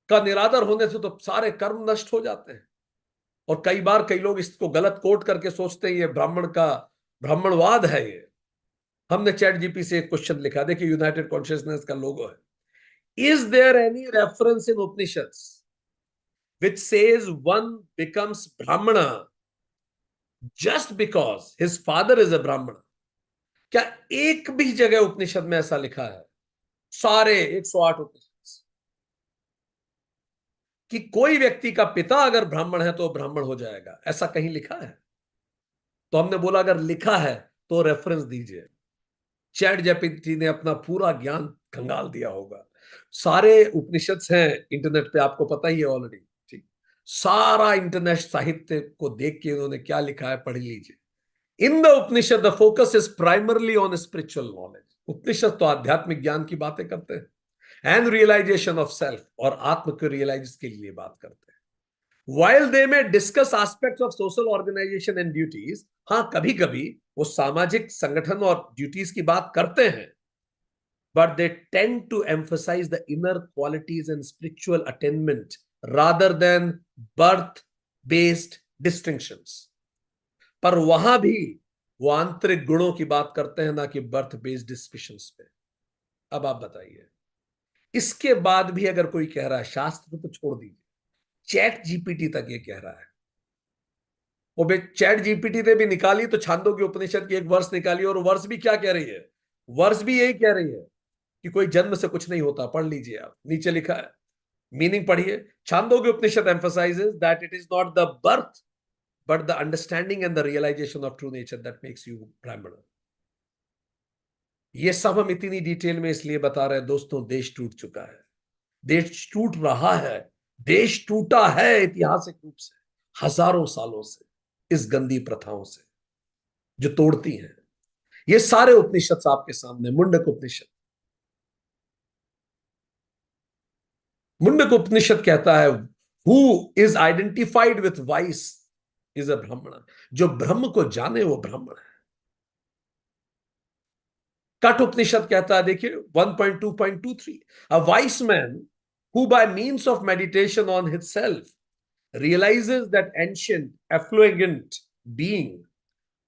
[SPEAKER 2] का निरादर होने से तो सारे कर्म नष्ट हो जाते हैं, और कई बार कई लोग इसको गलत कोट करके सोचते हैं ये ब्राह्मण का ब्राह्मणवाद है। ये हमने चैट जीपी से एक क्वेश्चन लिखा, देखिए यूनाइटेड कॉन्शियसनेस का लोगो है, is there any reference in Upanishads which says one becomes brahmana just because his father is a brahmana? क्या एक भी जगह उपनिषद में ऐसा लिखा है, सारे 108 उपनिषद, कि कोई व्यक्ति का पिता अगर ब्राह्मण है तो ब्राह्मण हो जाएगा? ऐसा कहीं लिखा है? तो हमने बोला अगर लिखा है तो रेफरेंस दीजिए। चैट जीपीटी ने अपना पूरा ज्ञान खंगाल दिया होगा, सारे उपनिषद हैं इंटरनेट पे, आपको पता ही है ऑलरेडी, ठीक। सारा इंटरनेट साहित्य को देख के उन्होंने क्या लिखा है पढ़ लीजिए। In the Upanishad the focus is primarily on spiritual knowledge. Upanishad तो आध्यात्मिक ज्ञान की बातें करते हैं एंड रियलाइजेशन ऑफ सेल्फ, और आत्म को रियलाइज के लिए बात करते हैं। While they may discuss aspects of social organization and duties, हाँ कभी कभी वो सामाजिक संगठन और ड्यूटीज की बात करते हैं, but they tend to emphasize the inner qualities and spiritual attainment rather than birth based distinctions। पर वहां भी वो आंतरिक गुणों की बात करते हैं, ना कि बर्थ बेस्ड डिस्कशंस पे। अब आप बताइए, इसके बाद भी अगर कोई कह रहा है, शास्त्र तो छोड़ दीजिए, चैट जीपीटी तक ये कह रहा है, वो चैट जीपीटी ने भी निकाली तो छांदोग्य उपनिषद की एक वर्ष निकाली, और वर्ष भी क्या कह रही है, वर्ष भी यही कह रही है कि कोई जन्म से कुछ नहीं होता। पढ़ लीजिए आप, नीचे लिखा है, मीनिंग पढ़िए। छांदोग्य उपनिषद emphasizes that it is not the birth but the understanding and the realization of true nature that makes you brahmana। ये सब हम इतनी डिटेल में इसलिए बता रहे हैं दोस्तों, देश टूट चुका है, देश टूट रहा है, देश टूटा है ऐतिहासिक रूप से हजारों सालों से, इस गंदी प्रथाओं से जो तोड़ती हैं। ये सारे उपनिषद आपके सामने, मुंडक उपनिषद, मुंडक उपनिषद कहता है who is identified with vice is a ब्राह्मण। जो ब्रह्म को जाने वो ब्राह्मण है। कठ उपनिषद कहता है, देखिए 1.2.23, अ vice man who bye means of meditation on his self realizes that ancient effulgent being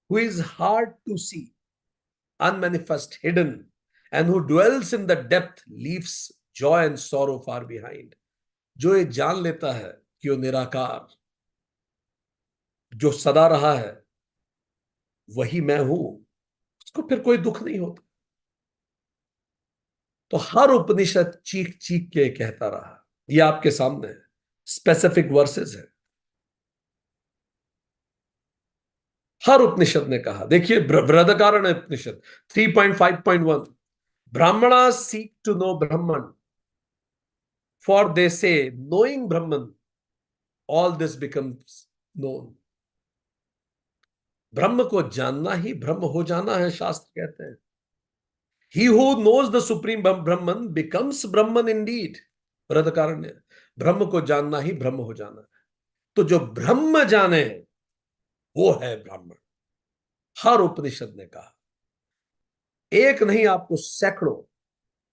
[SPEAKER 2] who is hard to see, unmanifest, hidden, and who dwells in the depth leaves joy and sorrow far behind। जो ये जान लेता है कि वो निराकार, जो सदा रहा है, वही मैं हूं, उसको फिर कोई दुख नहीं होता। तो हर उपनिषद चीख चीख के कहता रहा, ये आपके सामने है, स्पेसिफिक वर्सेस है, हर उपनिषद ने कहा। देखिए Brihadaranyaka Upanishad 3.5.1, Brahmana seek to know Brahman for they say knowing Brahman all this becomes known. Brahman को जानना ही ब्रह्म हो जाना है, शास्त्र कहते हैं। He who knows the supreme Brahman becomes Brahman indeed. Brihadaranyaka, ब्रह्म को जानना ही ब्रह्म हो जाना है। तो जो ब्रह्म जाने वो है ब्राह्मण। हर उपनिषद ने कहा, एक नहीं आपको सैकड़ों।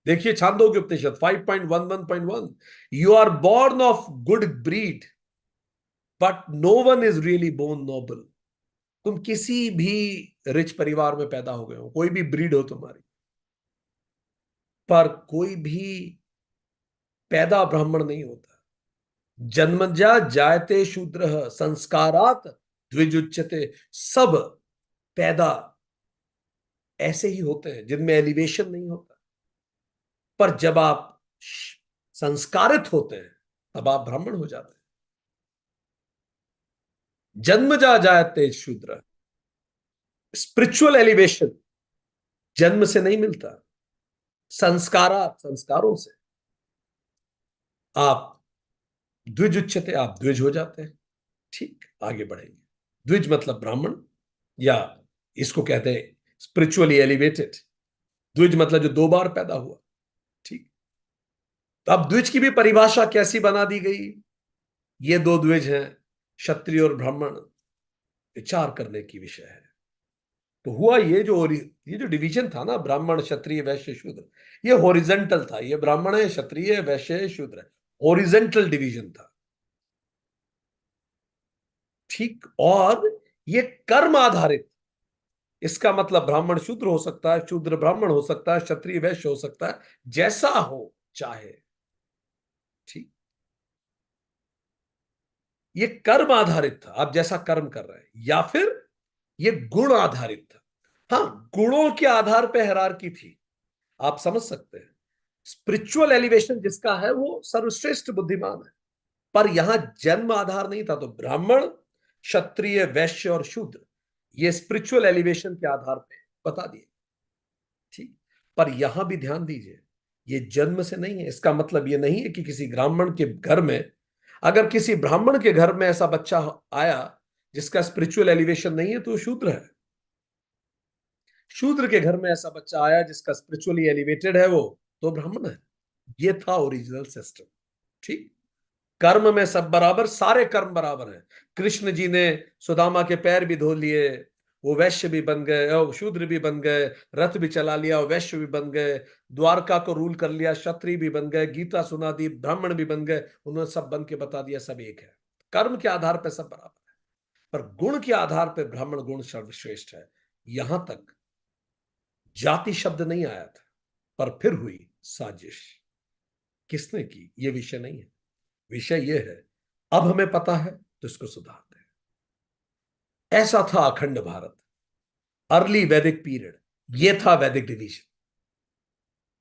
[SPEAKER 2] देखिए Chandogya Upanishad 5.11.1, you are born of good breed but no one is really born noble. तुम किसी भी रिच परिवार में पैदा हो गए हो, कोई भी ब्रीड हो तुम्हारी, पर कोई भी पैदा ब्राह्मण नहीं होता। जन्मजा जायते शूद्र संस्कारात द्विजुच्यते। सब पैदा ऐसे ही होते हैं जिनमें एलिवेशन नहीं होता, पर जब आप संस्कारित होते हैं तब आप ब्राह्मण हो जाते हैं। जन्म जा जाते शूद्र, स्पिरिचुअल एलिवेशन जन्म से नहीं मिलता, संस्कारों से। आप द्विज उच्चते, आप द्विज हो जाते हैं। ठीक, आगे बढ़ेंगे। द्विज मतलब ब्राह्मण, या इसको कहते हैं स्पिरिचुअली एलिवेटेड। द्विज मतलब जो 2 बार पैदा हुआ। ठीक, तो अब द्विज की भी परिभाषा कैसी बना दी गई, ये दो द्विज हैं, क्षत्रिय और ब्राह्मण, विचार करने की विषय है। तो हुआ ये जो डिवीजन था ना, ब्राह्मण क्षत्रिय वैश्य शूद्र, ये हॉरिजेंटल था। ये ब्राह्मण है, क्षत्रिय है, वैश्य है, शूद्र है, हॉरिजेंटल डिवीजन था। ठीक। और ये कर्म आधारित, इसका मतलब ब्राह्मण शूद्र हो सकता है, शूद्र ब्राह्मण हो सकता है, क्षत्रिय वैश्य हो सकता है, जैसा हो चाहे। ठीक। ये कर्म आधारित था, आप जैसा कर्म कर रहे हैं, या फिर ये गुण आधारित था। हाँ, गुणों के आधार पर हायरार्की थी, आप समझ सकते हैं। स्पिरिचुअल एलिवेशन जिसका है वो सर्वश्रेष्ठ बुद्धिमान है। पर यहां जन्म आधार नहीं था, तो ब्राह्मण, क्षत्रिय, वैश्य और शूद्र ये स्पिरिचुअल एलिवेशन के आधार पे बता दिए। ठीक। पर यहां भी ध्यान दीजिए, ये जन्म से नहीं है। इसका मतलब ये नहीं है कि किसी ब्राह्मण के घर में, अगर किसी ब्राह्मण के घर में ऐसा बच्चा आया जिसका स्पिरिचुअल एलिवेशन नहीं है, तो वो शूद्र है। शूद्र के घर में ऐसा बच्चा आया जिसका स्पिरिचुअली एलिवेटेड है, वो तो ब्राह्मण है। ये था ओरिजिनल सिस्टम। ठीक। कर्म में सब बराबर, सारे कर्म बराबर हैं। कृष्ण जी ने सुदामा के पैर भी धो लिए, वो वैश्य भी बन गए और शूद्र भी बन गए, रथ भी चला लिया और वैश्य भी बन गए, द्वारका को रूल कर लिया, क्षत्रिय भी बन गए, गीता सुना दी, ब्राह्मण भी बन गए। उन्होंने सब बन के बता दिया सब एक है। कर्म के आधार पर सब बराबर है, पर गुण के आधार पर ब्राह्मण गुण सर्वश्रेष्ठ है। यहां तक जाति शब्द नहीं आया था, पर फिर हुई साजिश। किसने की, यह विषय नहीं है। विषय यह है, अब हमें पता है तो इसको सुधारते हैं। ऐसा था अखंड भारत, अर्ली वैदिक पीरियड, यह था वैदिक डिवीजन।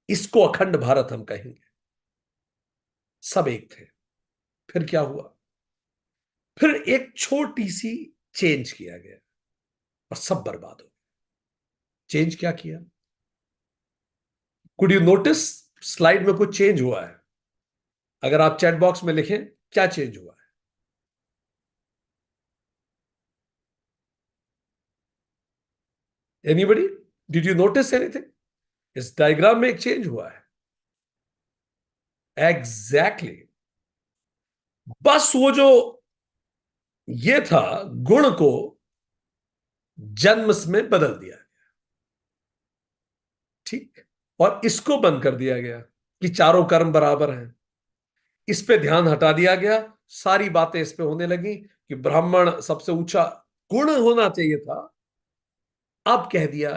[SPEAKER 2] इसको अखंड भारत हम कहेंगे। सब एक थे। फिर क्या हुआ? फिर एक छोटी सी चेंज किया गया और सब बर्बाद हो गया। चेंज क्या किया? कुड यू नोटिस स्लाइड में कुछ चेंज हुआ है? अगर आप चैट बॉक्स में लिखें क्या चेंज हुआ है। Anybody, did you notice anything? इस डायग्राम में एक चेंज हुआ है। Exactly exactly. बस वो जो ये था, गुण को जन्म में बदल दिया गया। ठीक। और इसको बंद कर दिया गया कि चारों कर्म बराबर हैं। इस पे ध्यान हटा दिया गया, सारी बातें इस पे होने लगी कि ब्राह्मण सबसे ऊंचा गुण होना चाहिए था। अब कह दिया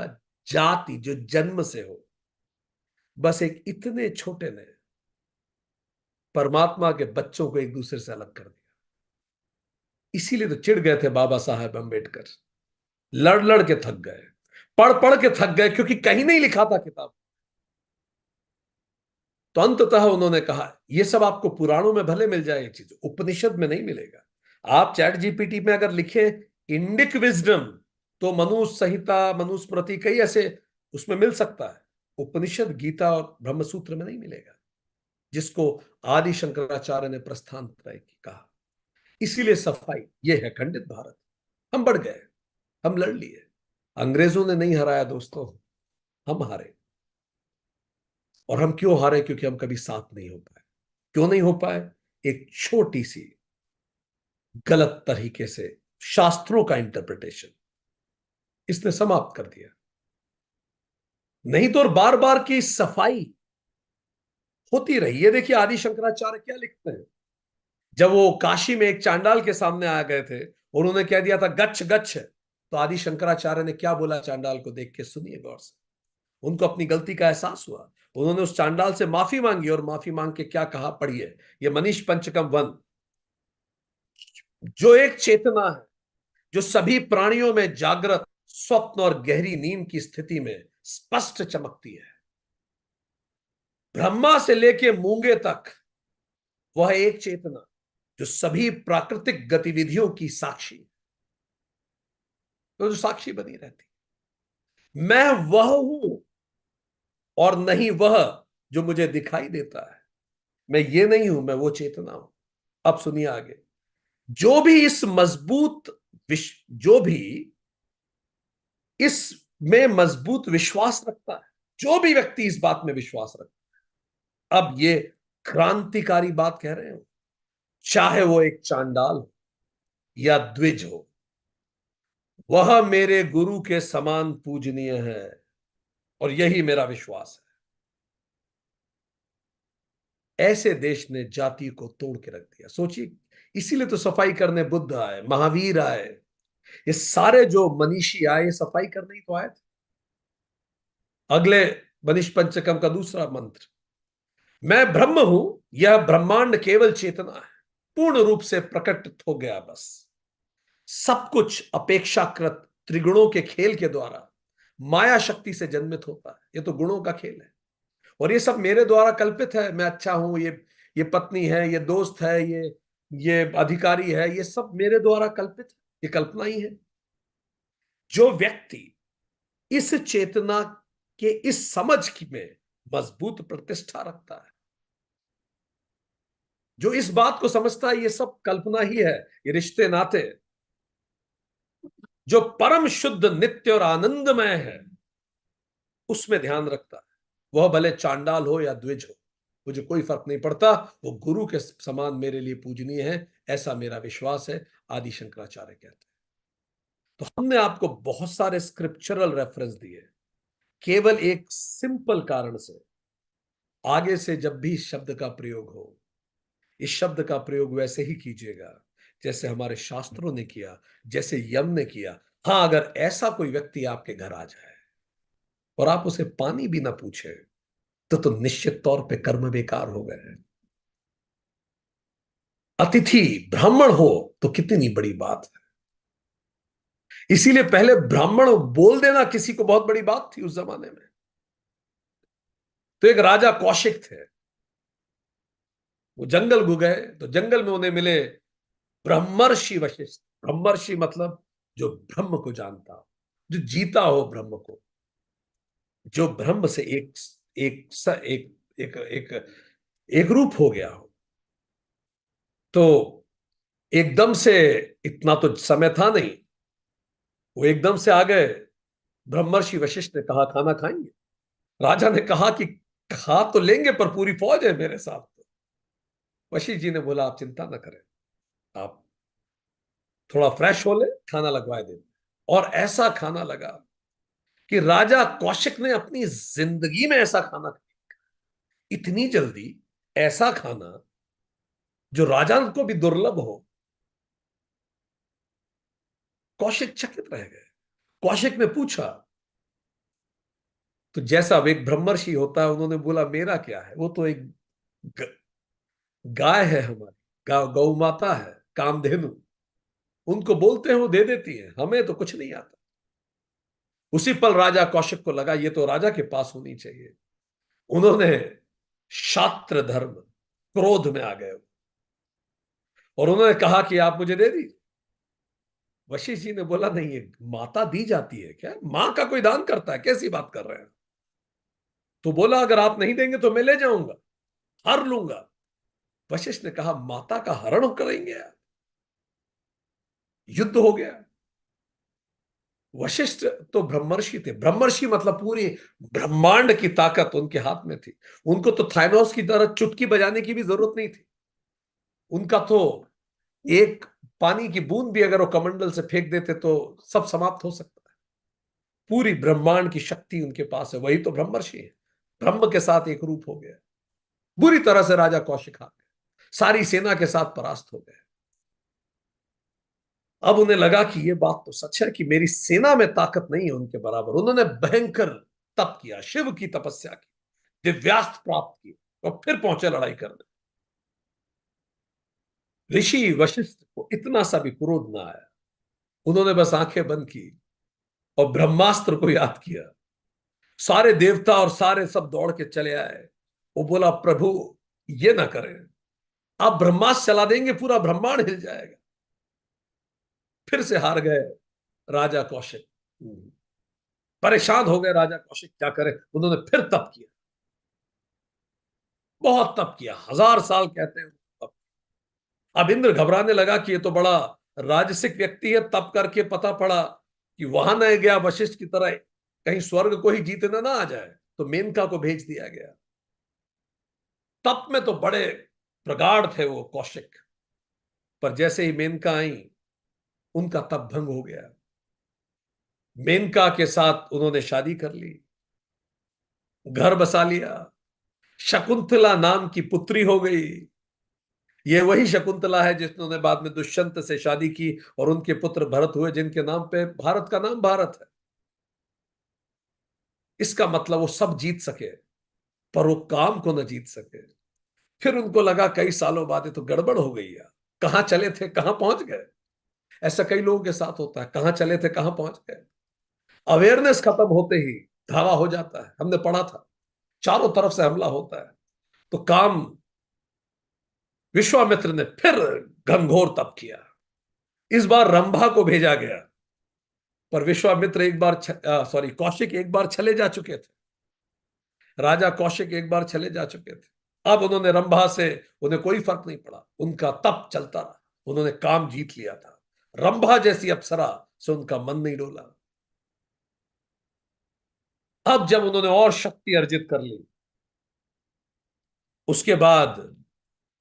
[SPEAKER 2] जाति जो जन्म से हो। बस एक इतने छोटे ने परमात्मा के बच्चों को एक दूसरे से अलग कर दिया। इसीलिए तो चिढ़ गए थे बाबा साहेब अंबेडकर, लड़ लड़ के थक गए, पढ़ पढ़ के थक गए, क्योंकि कहीं नहीं लिखा था किताब। तो अंततः उन्होंने कहा यह सब आपको पुराणों में भले मिल जाए, ये चीज उपनिषद में नहीं मिलेगा। आप चैट जीपीटी में अगर लिखे इंडिक विजडम, तो मनुस्मृति संहिता, मनुस्मृति, कई ऐसे उसमें मिल सकता है। उपनिषद, गीता और ब्रह्मसूत्र में नहीं मिलेगा, जिसको आदि शंकराचार्य ने प्रस्थान त्रय की कहा। इसीलिए सफाई यह है खंडित भारत। हम बढ़ गए, हम लड़ लिए। अंग्रेजों ने नहीं हराया दोस्तों, हम हारे। और हम क्यों हारे? क्योंकि हम कभी साथ नहीं हो पाए। क्यों नहीं हो पाए? एक छोटी सी गलत तरीके से शास्त्रों का इंटरप्रिटेशन इसने समाप्त कर दिया। नहीं तो और बार बार की सफाई होती रही। ये देखिए आदि शंकराचार्य क्या लिखते हैं। जब वो काशी में एक चांडाल के सामने आ गए थे और उन्होंने कह दिया था गच्छ गच्छ, तो आदि शंकराचार्य ने क्या बोला चांडाल को देख के? सुनिए गौर से। उनको अपनी गलती का एहसास हुआ, उन्होंने उस चांडाल से माफी मांगी, और माफी मांग के क्या कहा पढ़िए। ये मनीष पंचकम वन। जो एक चेतना है जो सभी प्राणियों में जागृत, स्वप्न और गहरी नींद की स्थिति में स्पष्ट चमकती है, ब्रह्मा से लेके मूंगे तक, वह एक चेतना जो सभी प्राकृतिक गतिविधियों की साक्षी, तो जो साक्षी बनी रहती। मैं वह हूं और नहीं वह जो मुझे दिखाई देता है। मैं ये नहीं हूं, मैं वो चेतना हूं। अब सुनिए आगे। जो भी इस मजबूत जो भी इसमें मजबूत विश्वास रखता है, जो भी व्यक्ति इस बात में विश्वास रखता है, अब ये क्रांतिकारी बात कह रहे हैं। चाहे वो एक चांडाल हो या द्विज हो, वह मेरे गुरु के समान पूजनीय है, और यही मेरा विश्वास है। ऐसे देश ने जाति को तोड़ के रख दिया। सोचिए, इसीलिए तो सफाई करने बुद्ध आए, महावीर आए, ये सारे जो मनीषी आए, ये सफाई करने ही तो आए थे। अगले मनीष पंचकम का दूसरा मंत्र, मैं ब्रह्म हूं, यह ब्रह्मांड केवल चेतना है, पूर्ण रूप से प्रकट हो गया बस। सब कुछ अपेक्षाकृत त्रिगुणों के खेल के द्वारा माया शक्ति से जन्मित होता है। ये तो गुणों का खेल है, और ये सब मेरे द्वारा कल्पित है। मैं अच्छा हूं, ये पत्नी है, ये दोस्त है, ये अधिकारी है, ये सब मेरे द्वारा कल्पित है, ये कल्पना ही है। जो व्यक्ति इस चेतना के इस समझ की में मजबूत प्रतिष्ठा रखता है, जो इस बात को समझता है ये सब कल्पना ही है, ये रिश्ते नाते, जो परम शुद्ध नित्य और आनंदमय है, उसमें ध्यान रखता है, वह भले चांडाल हो या द्विज हो, मुझे कोई फर्क नहीं पड़ता, वो गुरु के समान मेरे लिए पूजनीय है, ऐसा मेरा विश्वास है। आदि शंकराचार्य कहते हैं। तो हमने आपको बहुत सारे स्क्रिप्चरल रेफरेंस दिए, केवल एक सिंपल कारण से, आगे से जब भी शब्द का प्रयोग हो, इस शब्द का प्रयोग वैसे ही कीजिएगा जैसे हमारे शास्त्रों ने किया, जैसे यम ने किया। हां, अगर ऐसा कोई व्यक्ति आपके घर आ जाए और आप उसे पानी भी ना पूछे, तो निश्चित तौर पे कर्म बेकार हो गए। अतिथि ब्राह्मण हो तो कितनी बड़ी बात है। इसीलिए पहले ब्राह्मण बोल देना किसी को बहुत बड़ी बात थी उस जमाने में। तो एक राजा कौशिक थे, वो जंगल घु गए, तो जंगल में उन्हें मिले ब्रह्मर्षि वशिष्ठ। ब्रह्मर्षि मतलब जो ब्रह्म को जानता हो, जो जीता हो ब्रह्म को, जो ब्रह्म से एक एक एक एक एक, एक रूप हो गया हो। तो एकदम से, इतना तो समय था नहीं, वो एकदम से आ गए। ब्रह्मर्षि वशिष्ठ ने कहा खाना खाएंगे? राजा ने कहा कि खा तो लेंगे, पर पूरी फौज है मेरे साथ। तो वशिष्ठ जी ने बोला आप चिंता ना करें, आप थोड़ा फ्रेश हो ले, खाना लगवा देंगे। और ऐसा खाना लगा कि राजा कौशिक ने अपनी जिंदगी में ऐसा खाना, इतनी जल्दी ऐसा खाना जो राजा को भी दुर्लभ हो। कौशिक चकित रह गए। कौशिक ने पूछा, तो जैसा एक ब्रह्मर्षि होता है, उन्होंने बोला मेरा क्या है, वो तो एक गाय है हमारी, गौ माता है, कामधेनु, उनको बोलते हैं वो दे देती है, हमें तो कुछ नहीं आता। उसी पल राजा कौशिक को लगा ये तो राजा के पास होनी चाहिए। उन्होंने शास्त्र धर्म क्रोध में आ गए और उन्होंने कहा कि आप मुझे दे दीजिए। वशिष्ठ जी ने बोला नहीं, ये माता दी जाती है क्या, मां का कोई दान करता है, कैसी बात कर रहे हैं? तो बोला अगर आप नहीं देंगे तो मैं ले जाऊंगा, हर लूंगा। वशिष्ठ ने कहा माता का हरण करेंगे आप? युद्ध हो गया। वशिष्ठ तो ब्रह्मर्षि थे, ब्रह्मर्षि मतलब पूरी ब्रह्मांड की ताकत उनके हाथ में थी। उनको तो थाइनोस की तरह चुटकी बजाने की भी जरूरत नहीं थी। उनका तो एक पानी की बूंद भी अगर वो कमंडल से फेंक देते तो सब समाप्त हो सकता है। पूरी ब्रह्मांड की शक्ति उनके पास है, वही तो ब्रह्मर्षि है। ब्रह्म के साथ एक रूप हो गया। बुरी तरह से राजा कौशिक हार गए, सारी सेना के साथ परास्त हो गए। अब उन्हें लगा कि यह बात तो सच है कि मेरी सेना में ताकत नहीं है उनके बराबर। उन्होंने भयंकर तप किया, शिव की तपस्या की, दिव्यास्त्र प्राप्त की, और फिर पहुंचे लड़ाई करने। ऋषि वशिष्ठ को इतना सा भी क्रोध ना आया। उन्होंने बस आंखें बंद की और ब्रह्मास्त्र को याद किया। सारे देवता और सारे सब दौड़ के चले आए। वो बोला प्रभु ये ना करें, आप ब्रह्मास्त्र चला देंगे पूरा ब्रह्मांड हिल जाएगा। फिर से हार गए राजा कौशिक। परेशान हो गए राजा कौशिक, क्या करें? उन्होंने फिर तप किया, बहुत तप किया, 1000 साल कहते हैं तप। अब इंद्र घबराने लगा कि ये तो बड़ा राजसिक व्यक्ति है, तप करके पता पड़ा कि वहां न गया वशिष्ठ की तरह, कहीं स्वर्ग को ही जीतने ना आ जाए, तो मेनका को भेज दिया गया। तप में तो बड़े प्रगाढ़ थे वो कौशिक। पर जैसे ही मेनका आई, उनका तप भंग हो गया। मेनका के साथ उन्होंने शादी कर ली, घर बसा लिया, शकुंतला नाम की पुत्री हो गई। ये वही शकुंतला है जिन्होंने बाद में दुष्यंत से शादी की और उनके पुत्र भरत हुए, जिनके नाम पे भारत का नाम भारत है। इसका मतलब वो सब जीत सके, पर वो काम को न जीत सके। फिर उनको लगा कई सालों बाद ये तो गड़बड़ हो गई यार, कहां चले थे कहां पहुंच गए। ऐसा कई लोगों के साथ होता है, कहां चले थे कहां पहुंच गए। अवेयरनेस खत्म होते ही धावा हो जाता है। हमने पढ़ा था, चारों तरफ से हमला होता है। तो काम विश्वामित्र ने फिर घनघोर तप किया। इस बार रंभा को भेजा गया, पर विश्वामित्र एक बार सॉरी कौशिक एक बार चले जा चुके थे। राजा कौशिक एक बार चले जा चुके थे। अब उन्होंने रंभा से, उन्हें कोई फर्क नहीं पड़ा, उनका तप चलता रहा, उन्होंने काम जीत लिया था। रंभा जैसी अप्सरा से उनका मन नहीं डोला। अब जब उन्होंने और शक्ति अर्जित कर ली, उसके बाद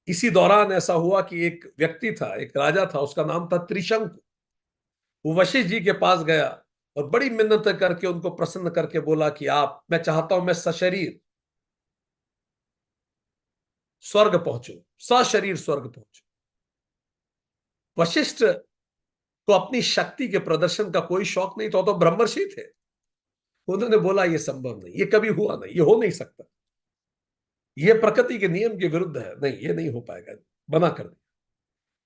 [SPEAKER 2] इसी दौरान ऐसा हुआ कि एक व्यक्ति था, एक राजा था, उसका नाम था त्रिशंकु। वो वशिष्ठ जी के पास गया और बड़ी मिन्नत करके उनको प्रसन्न करके बोला कि आप, मैं चाहता हूं मैं सशरीर स्वर्ग पहुंचू, सशरीर स्वर्ग पहुंचू। वशिष्ठ को अपनी शक्ति के प्रदर्शन का कोई शौक नहीं था, तो ब्रह्मर्षि थे। उन्होंने बोला ये संभव नहीं, ये कभी हुआ नहीं, ये हो नहीं सकता, ये प्रकृति के नियम के विरुद्ध है, नहीं ये नहीं हो पाएगा, मना कर दिया।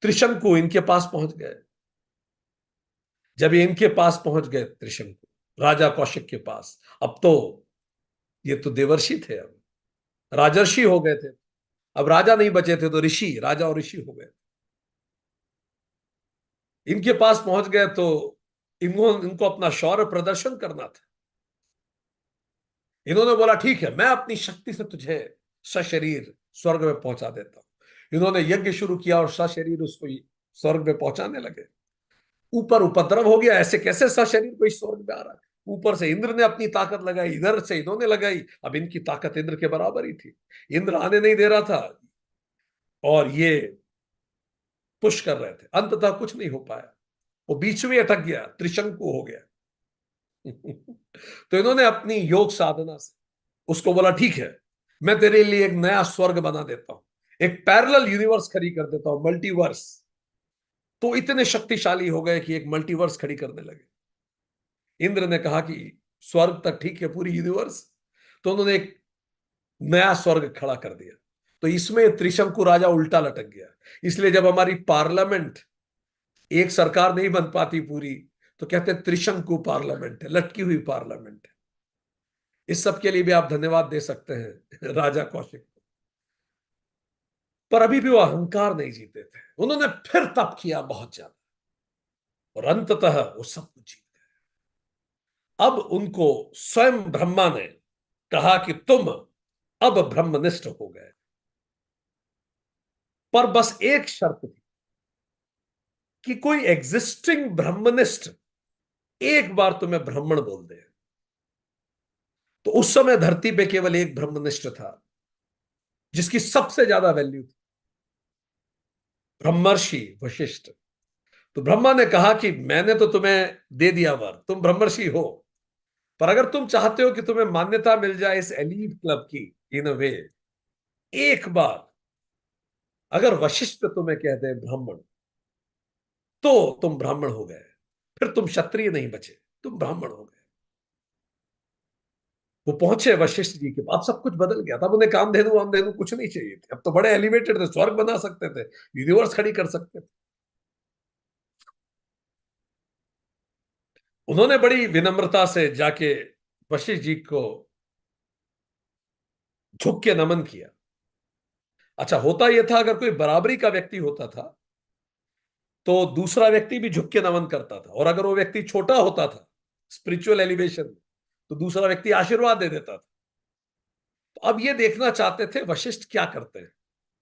[SPEAKER 2] त्रिशंकु इनके पास पहुंच गए। जब ये इनके पास पहुंच गए, त्रिशंकु राजा कौशिक के पास, अब तो ये तो देवर्षि थे, अब राजर्षि हो गए थे। अब राजा नहीं बचे थे तो ऋषि, राजा और ऋषि हो गए। इनके पास पहुंच गए तो इनको अपना शौर्य प्रदर्शन करना था। इन्होंने बोला ठीक है, मैं अपनी शक्ति से तुझे सशरीर स्वर्ग में पहुंचा देता हूं। इन्होंने यज्ञ शुरू किया और सशरीर उसको स्वर्ग में पहुंचाने लगे। ऊपर उपद्रव हो गया, ऐसे कैसे सशरीर कोई स्वर्ग में आ रहा है। ऊपर से इंद्र ने अपनी ताकत लगाई, इधर से इन्होंने लगाई। अब इनकी ताकत इंद्र के बराबर ही थी, इंद्र आने नहीं दे रहा था और ये पुश कर रहे थे। अंततः कुछ नहीं हो पाया, वो बीच में अटक गया, त्रिशंकु हो गया। तो इन्होंने अपनी योग साधना से उसको बोला ठीक है, मैं तेरे लिए एक नया स्वर्ग बना देता हूं, एक पैरेलल यूनिवर्स खड़ी कर देता हूं, मल्टीवर्स। तो इतने शक्तिशाली हो गए कि एक मल्टीवर्स खड़ी करने लगे। इंद्र ने कहा कि स्वर्ग तक ठीक है, पूरी यूनिवर्स। तो उन्होंने एक नया स्वर्ग खड़ा कर दिया। तो इसमें त्रिशंकु राजा उल्टा लटक गया। इसलिए जब हमारी पार्लियामेंट, एक सरकार नहीं बन पाती पूरी, तो कहते हैं त्रिशंकु पार्लियामेंट है, लटकी हुई पार्लियामेंट है। इस सब के लिए भी आप धन्यवाद दे सकते हैं राजा कौशिक को। पर अभी भी वो अहंकार नहीं जीते थे। उन्होंने फिर तप किया बहुत ज्यादा और अंततः वो सब कुछ जीत गए। अब उनको स्वयं ब्रह्मा ने कहा कि तुम अब ब्रह्मनिष्ठ हो गए, पर बस एक शर्त थी कि कोई एग्जिस्टिंग ब्रह्मनिष्ठ एक बार तुम्हें ब्राह्मण बोल दे। तो उस समय धरती पे केवल एक ब्रह्मनिष्ठ था जिसकी सबसे ज्यादा वैल्यू थी, ब्रह्मर्षि वशिष्ठ। तो ब्रह्मा ने कहा कि मैंने तो तुम्हें दे दिया वर, तुम ब्रह्मर्षि हो, पर अगर तुम चाहते हो कि तुम्हें मान्यता मिल जाए इस एलीट क्लब की, इन अ वे, एक बार अगर वशिष्ठ तुम्हें कह दे ब्राह्मण, तो तुम ब्राह्मण हो गए। फिर तुम क्षत्रिय नहीं बचे, तुम ब्राह्मण हो गए। वो पहुंचे वशिष्ठ जी के पास, अब सब कुछ बदल गया था। अब उन्हें कामधेनु वामधेनु कुछ नहीं चाहिए थे, अब तो बड़े एलिवेटेड थे, स्वर्ग बना सकते थे, यूनिवर्स खड़ी कर सकते थे। उन्होंने बड़ी विनम्रता से जाके वशिष्ठ जी को झुक के नमन किया। अच्छा होता यह था, अगर कोई बराबरी का व्यक्ति होता था तो दूसरा व्यक्ति भी झुक के नमन करता था, और अगर वो व्यक्ति छोटा होता था स्पिरिचुअल एलिवेशन, तो दूसरा व्यक्ति आशीर्वाद दे देता था। तो अब ये देखना चाहते थे वशिष्ठ क्या करते हैं,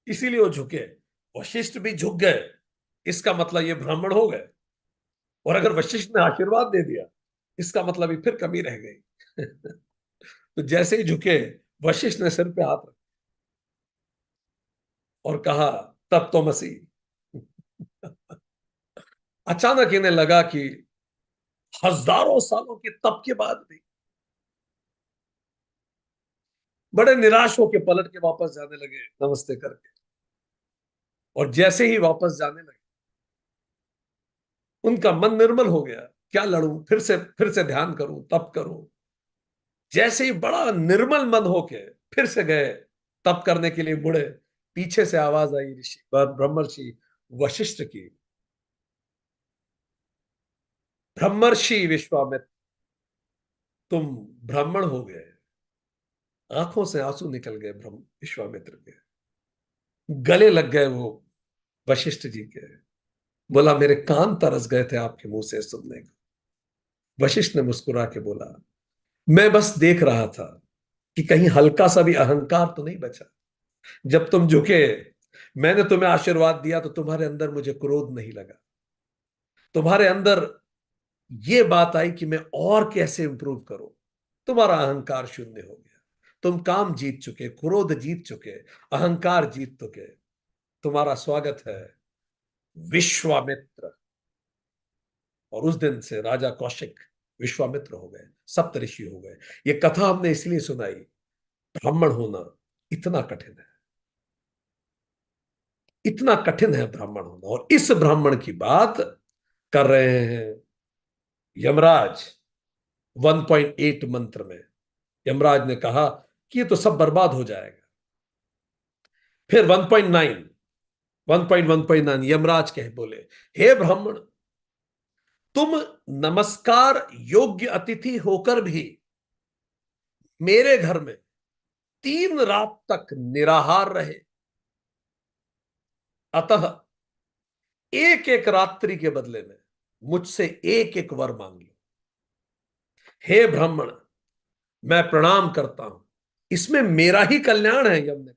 [SPEAKER 2] इसीलिए वो झुके। वशिष्ठ भी झुक गए, इसका मतलब ये ब्राह्मण हो गए। और अगर वशिष्ठ ने आशीर्वाद दे दिया, इसका मतलब ही फिर कमी रह गई। तो जैसे ही झुके, वशिष्ठ ने सिर पे हाथ रखा और कहा तत्त्वमसि। अचानक इन्हें लगा कि हजारों सालों के तप के बाद भी बड़े निराश होकर पलट के वापस जाने लगे नमस्ते करके। और जैसे ही वापस जाने लगे उनका मन निर्मल हो गया। क्या लड़ूं, फिर से ध्यान करूं, तप करूं। जैसे ही बड़ा निर्मल मन होके फिर से गए तप करने के लिए मुड़े, पीछे से आवाज आई ऋषि ब्रह्मर्षि वशिष्ठ की। ब्रह्मर्षि विश्वामित्र, तुम ब्राह्मण हो गए। आंखों से आंसू निकल गए ब्रह्म विश्वामित्र के, गले लग गए वो वशिष्ठ जी के। बोला मेरे कान तरस गए थे आपके मुंह से सुनने को। वशिष्ठ ने मुस्कुरा के बोला मैं बस देख रहा था कि कहीं हल्का सा भी अहंकार तो नहीं बचा। जब तुम झुके, मैंने तुम्हें आशीर्वाद दिया तो तुम्हारे अंदर मुझे क्रोध नहीं लगा। तुम्हारे अंदर ये बात आई कि मैं और कैसे इंप्रूव करूं। तुम्हारा अहंकार शून्य हो गया। तुम काम जीत चुके, क्रोध जीत चुके, अहंकार जीत चुके। तुम्हारा स्वागत है विश्वामित्र। और उस दिन से राजा कौशिक विश्वामित्र हो गए, सप्तऋषि हो गए। ये कथा हमने इसलिए सुनाई, ब्राह्मण होना इतना कठिन है, इतना कठिन है ब्राह्मण होना। और इस ब्राह्मण की बात कर रहे हैं यमराज। 1.8 मंत्र में यमराज ने कहा कि ये तो सब बर्बाद हो जाएगा। फिर 1.9, 1.1.9 यमराज कह बोले हे ब्राह्मण, तुम नमस्कार योग्य अतिथि होकर भी मेरे घर में 3 रात तक निराहार रहे। अतः एक एक रात्रि के बदले में मुझसे एक एक वर मांग लो। हे ब्राह्मण, मैं प्रणाम करता हूं, इसमें मेरा ही कल्याण है। यम ने,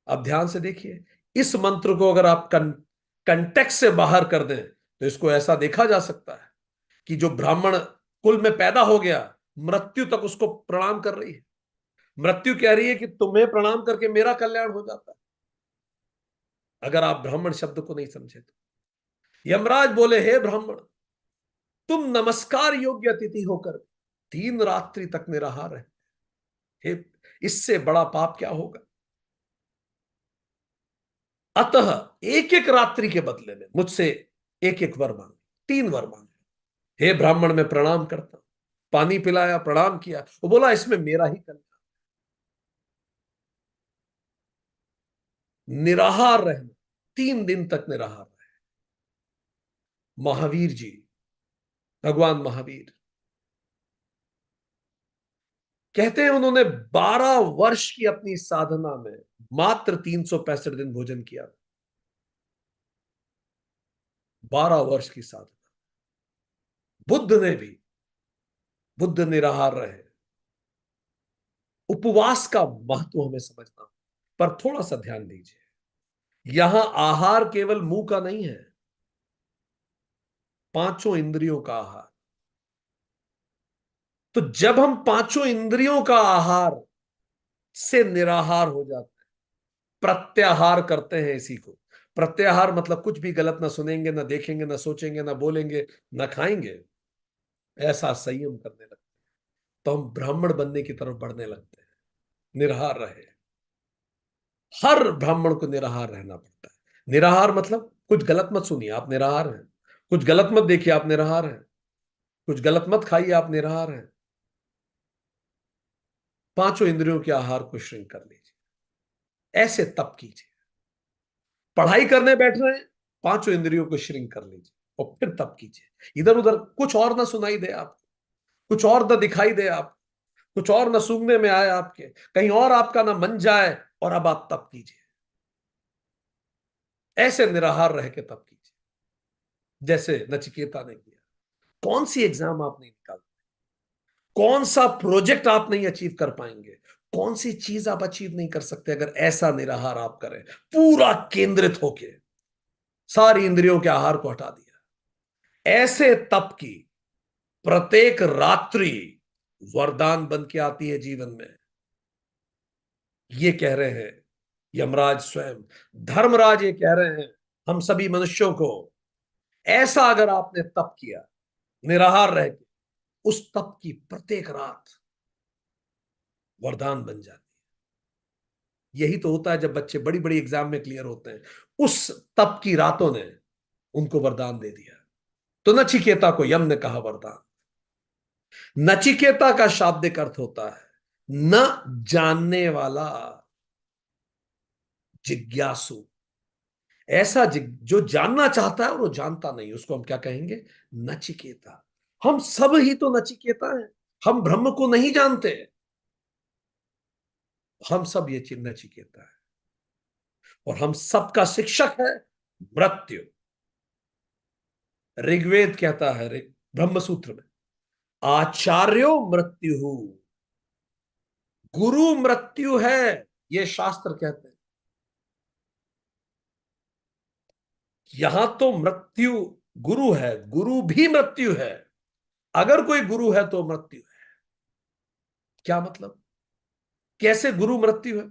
[SPEAKER 2] अब ध्यान से देखिए, इस मंत्र को अगर आप कंटेक्स्ट से बाहर कर दें तो इसको ऐसा देखा जा सकता है कि जो ब्राह्मण कुल में पैदा हो गया, मृत्यु तक उसको प्रणाम कर रही है। मृत्यु कह रही है कि तुम्हें प्रणाम करके मेरा कल्याण हो जाता है, अगर आप ब्राह्मण शब्द को नहीं समझे तो। यमराज बोले हे ब्राह्मण, तुम नमस्कार योग्य अतिथि होकर 3 रात्रि तक निराहार है। हे, इससे बड़ा पाप क्या होगा। अतः एक एक रात्रि के बदले में मुझसे एक एक वर मांगे, 3 वर मांगे। हे ब्राह्मण, मैं प्रणाम करता हूं। पानी पिलाया, प्रणाम किया, वो बोला इसमें मेरा ही कल्याण। निराहार रहना, 3 दिन तक निराहार रहे। महावीर जी, भगवान महावीर कहते हैं उन्होंने 12 वर्ष की अपनी साधना में मात्र 365 दिन भोजन किया। 12 वर्ष की साधना। बुद्ध ने भी, बुद्ध निराहार रहे। उपवास का महत्व हमें समझना, पर थोड़ा सा ध्यान दीजिए, यहां आहार केवल मुंह का नहीं है, 5 इंद्रियों का आहार। तो जब हम 5 इंद्रियों का आहार से निराहार हो जाते हैं, प्रत्याहार करते हैं इसी को। प्रत्याहार मतलब कुछ भी गलत ना सुनेंगे, ना देखेंगे, ना सोचेंगे, ना बोलेंगे, ना खाएंगे, ऐसा संयम करने लगते हैं, तो हम ब्राह्मण बनने की तरफ बढ़ने लगते हैं। निराहार रहे, हर ब्राह्मण को निराहार रहना पड़ता है। निराहार मतलब कुछ गलत मत सुनिए, आप निराहार हैं। कुछ गलत मत देखिए, आप निराहार हैं। कुछ गलत मत खाइए, आप निराहार हैं। 5 इंद्रियों के आहार को श्रृंख कर लीजिए, ऐसे तप कीजिए। पढ़ाई करने बैठ रहे हैं, 5 इंद्रियों को श्रृंख कर लीजिए और फिर तप कीजिए। इधर उधर कुछ और ना सुनाई दे आपको, कुछ और ना दिखाई दे आप, कुछ और ना सूंघने में आए आपके, कहीं और आपका ना मन जाए, और अब आप तप कीजिए। ऐसे निराहार रह के तप कीजिए जैसे नचिकेता ने किया। कौन सी एग्जाम आप नहीं निकाल, कौन सा प्रोजेक्ट आप नहीं अचीव कर पाएंगे, कौन सी चीज आप अचीव नहीं कर सकते अगर ऐसा निराहार आप करें, पूरा केंद्रित होके सारी इंद्रियों के आहार को हटा दिया। ऐसे तप की प्रत्येक रात्रि वरदान बन के आती है जीवन में। ये कह रहे हैं यमराज स्वयं, धर्मराज ये कह रहे हैं हम सभी मनुष्यों को ऐसा अगर आपने तप किया निराहार रह के, उस तप की प्रत्येक रात वरदान बन जाती है। यही तो होता है जब बच्चे बड़ी बड़ी एग्जाम में क्लियर होते हैं, उस तप की रातों ने उनको वरदान दे दिया। तो नचिकेता को यम ने कहा वरदान। नचिकेता का शाब्दिक अर्थ होता है न जानने वाला, जिज्ञासु। ऐसा जो जानना चाहता है और वो जानता नहीं, उसको हम क्या कहेंगे? नचिकेता। हम सब ही तो नचिकेता हैं। हम ब्रह्म को नहीं जानते, हम सब ये चिन्ह नचिकेता है। और हम सबका शिक्षक है मृत्यु। ऋग्वेद कहता है ब्रह्म सूत्र में, आचार्यो मृत्यु, गुरु मृत्यु है, ये शास्त्र कहते हैं। यहां तो मृत्यु गुरु है, गुरु भी मृत्यु है। अगर कोई गुरु है तो मृत्यु है। क्या मतलब? कैसे गुरु मृत्यु है?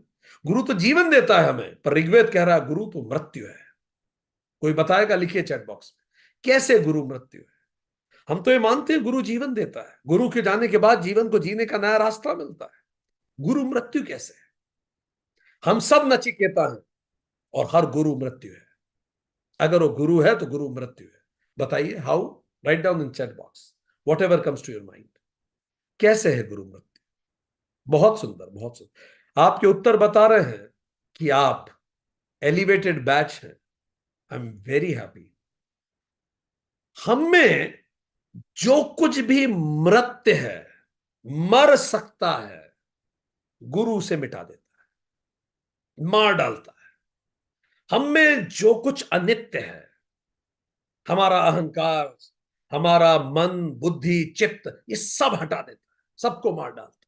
[SPEAKER 2] गुरु तो जीवन देता है हमें, पर ऋग्वेद कह रहा है गुरु तो मृत्यु है। कोई बताएगा? लिखिए चैट बॉक्स में, कैसे गुरु मृत्यु है? हम तो ये मानते हैं गुरु जीवन देता है, गुरु के जाने के बाद जीवन को जीने का नया रास्ता मिलता है। गुरु मृत्यु कैसे है? हम सब नचिकेता हैं और हर गुरु मृत्यु है। अगर वो गुरु है तो गुरु मृत्यु है। बताइए how? Write down in chat box whatever comes to your mind. कैसे है गुरु मृत्यु? बहुत सुंदर, बहुत सुंदर। आपके उत्तर बता रहे हैं कि आप एलिवेटेड बैच हैं। I am very happy. हम में जो कुछ भी मृत्य है, मर सकता है, गुरु से मिटा देता है, मार डालता है। हम में जो कुछ अनित्य है, हमारा अहंकार, हमारा मन, बुद्धि, चित्त, ये सब हटा देता है, सबको मार डालता है।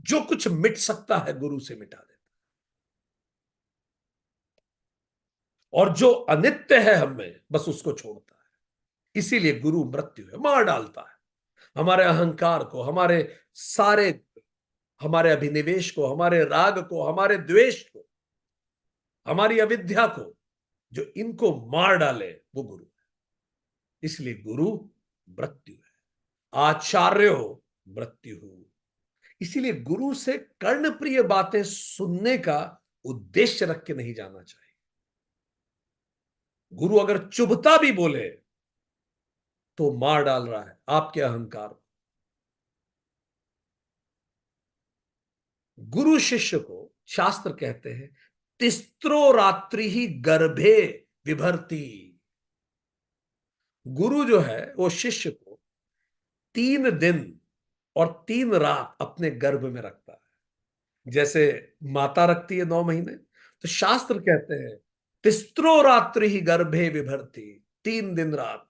[SPEAKER 2] जो कुछ मिट सकता है गुरु से मिटा देता है। और जो अनित्य है हमें, बस उसको छोड़ता है। इसीलिए गुरु मृत्यु है, मार डालता है हमारे अहंकार को, हमारे सारे, हमारे अभिनिवेश को, हमारे राग को, हमारे द्वेष को, हमारी अविद्या को। जो इनको मार डाले वो गुरु है। इसलिए गुरु मृत्यु है, आचार्य मृत्यु। इसीलिए गुरु से कर्णप्रिय बातें सुनने का उद्देश्य रख के नहीं जाना चाहिए। गुरु अगर चुभता भी बोले तो मार डाल रहा है आपके अहंकार को। गुरु शिष्य को शास्त्र कहते हैं तिस्त्रो रात्रि ही गर्भे विभर्ती। गुरु जो है वो शिष्य को 3 दिन और 3 रात अपने गर्भ में रखता है, जैसे माता रखती है 9 महीने। तो शास्त्र कहते हैं तिस्त्रो रात्रि ही गर्भे विभर्ती, 3 दिन रात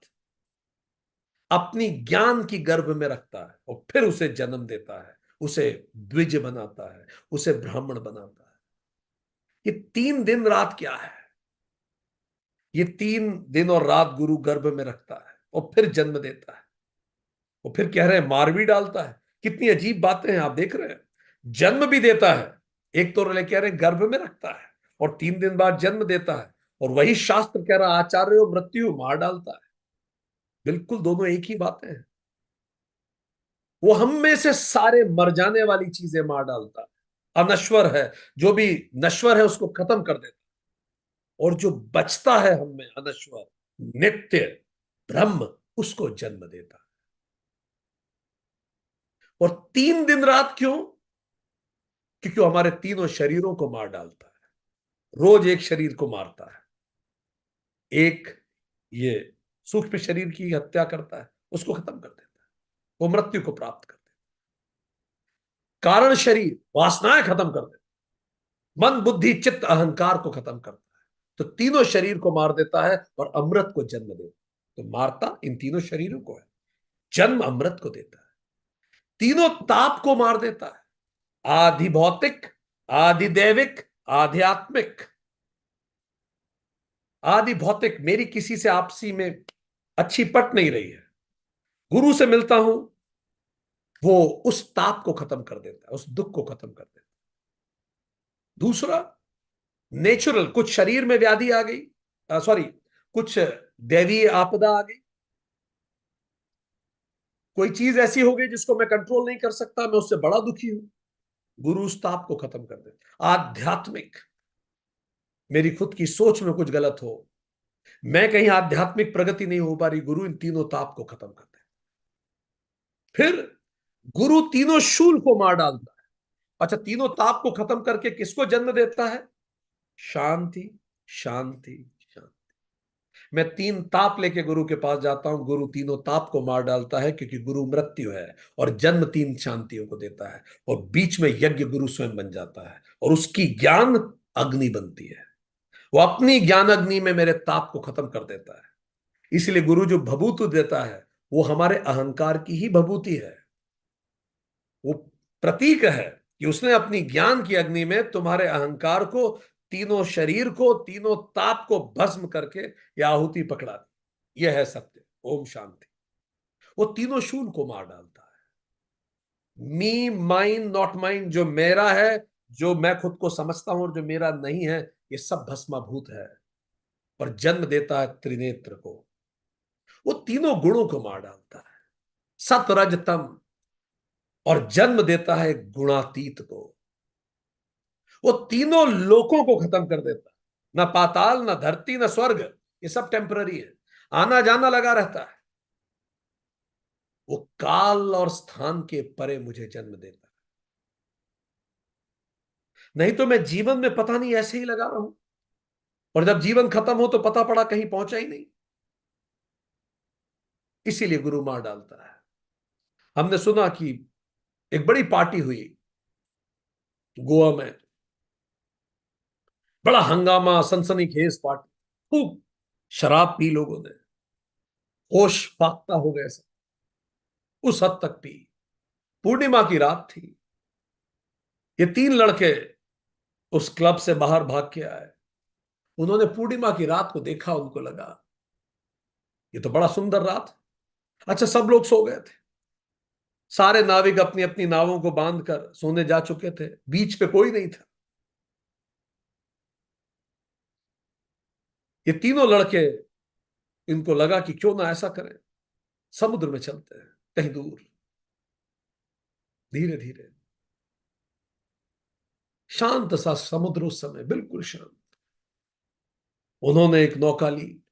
[SPEAKER 2] अपनी ज्ञान की गर्भ में रखता है और फिर उसे जन्म देता है, उसे द्विज बनाता है, उसे ब्राह्मण बनाता है। ये 3 दिन रात क्या है? ये 3 दिन और रात गुरु गर्भ में रखता है और फिर जन्म देता है। और फिर कह रहे हैं मार भी डालता है। कितनी अजीब बातें हैं, आप देख रहे हैं। जन्म भी देता है, एक तो कह रहे हैं गर्भ में रखता है और 3 दिन बाद जन्म देता है। और वही शास्त्र कह रहा है आचार्य मृत्यु, मार डालता है। बिल्कुल दोनों एक ही बातें हैं। वो हम में से सारे मर जाने वाली चीजें मार डालता है। अनश्वर है, जो भी नश्वर है उसको खत्म कर देता है। और जो बचता है हम में अनश्वर, नित्य ब्रह्म, उसको जन्म देता है। और 3 दिन रात क्यों? क्योंकि वो हमारे तीनों शरीरों को मार डालता है। रोज एक शरीर को मारता है। एक ये सूक्ष्म शरीर की हत्या करता है, उसको खत्म कर देता है, वो मृत्यु को प्राप्त कर देता है। कारण शरीर वासनाएं खत्म कर देता है, मन, बुद्धि, चित्त, अहंकार को खत्म करता है। तो तीनों शरीर को मार देता है और अमृत को जन्म देता है। तो मारता इन तीनों शरीरों को है, जन्म अमृत को देता है। तीनों ताप को मार देता है, आधि भौतिक, आधि दैविक, आध्यात्मिक। आदि भौतिक, मेरी किसी से आपसी में अच्छी पट नहीं रही है, गुरु से मिलता हूं, वो उस ताप को खत्म कर देता है, उस दुख को खत्म कर देता है। दूसरा नेचुरल, कुछ शरीर में व्याधि आ गई, सॉरी, कुछ दैवीय आपदा आ गई, कोई चीज ऐसी हो गई जिसको मैं कंट्रोल नहीं कर सकता, मैं उससे बड़ा दुखी हूं, गुरु उस ताप को खत्म कर देता। आध्यात्मिक, मेरी खुद की सोच में कुछ गलत हो, मैं कहीं आध्यात्मिक प्रगति नहीं हो पा रही, गुरु इन तीनों ताप को खत्म कर देता। फिर गुरु तीनों शूल को मार डालता है। अच्छा, तीनों ताप को खत्म करके किसको जन्म देता है? शांति, शांति, शांति। मैं तीन ताप लेके गुरु के पास जाता हूं, गुरु तीनों ताप को मार डालता है, क्योंकि गुरु मृत्यु है और जन्म तीन शांतियों को देता है, और बीच में यज्ञ गुरु स्वयं बन जाता है और उसकी ज्ञान अग्नि बनती है। वो अपनी ज्ञान अग्नि में मेरे ताप को खत्म कर देता है। इसलिए गुरु जो भभूति देता है वो हमारे अहंकार की ही भभूति है। वो प्रतीक है कि उसने अपनी ज्ञान की अग्नि में तुम्हारे अहंकार को, तीनों शरीर को, तीनों ताप को भस्म करके यह आहुति पकड़ा दी। यह है सत्य। ओम शांति। वो तीनों शूल को मार डालता है। मी, माइन, नॉट माइन, जो मेरा है, जो मैं खुद को समझता हूं और जो मेरा नहीं है, ये सब भस्माभूत है, और जन्म देता है त्रिनेत्र को। वो तीनों गुणों को मार डालता है, सत रज तम, और जन्म देता है गुणातीत को। वो तीनों लोकों को खत्म कर देता है। ना पाताल, ना धरती, ना स्वर्ग, ये सब टेम्पररी है, आना जाना लगा रहता है। वो काल और स्थान के परे मुझे जन्म देता है। नहीं तो मैं जीवन में पता नहीं ऐसे ही लगा रहूं, और जब जीवन खत्म हो तो पता पड़ा कहीं पहुंचा ही नहीं। इसीलिए गुरु मार डालता है। हमने सुना कि एक बड़ी पार्टी हुई गोवा में, बड़ा हंगामा, सनसनीखेज पार्टी, खूब शराब पी लोगों ने, होश फाख्ता हो गए सब, उस हद तक पी। पूर्णिमा की रात थी। ये तीन लड़के उस क्लब से बाहर भाग के आए। उन्होंने पूर्णिमा की रात को देखा, उनको लगा ये तो बड़ा सुंदर रात। अच्छा, सब लोग सो गए थे, सारे नाविक अपनी अपनी नावों को बांधकर सोने जा चुके थे, बीच पे कोई नहीं था। ये तीनों लड़के, इनको लगा कि क्यों ना ऐसा करें, समुद्र में चलते हैं कहीं दूर। धीरे धीरे शांत सा समुद्र, उस समय बिल्कुल शांत। उन्होंने एक नौका ली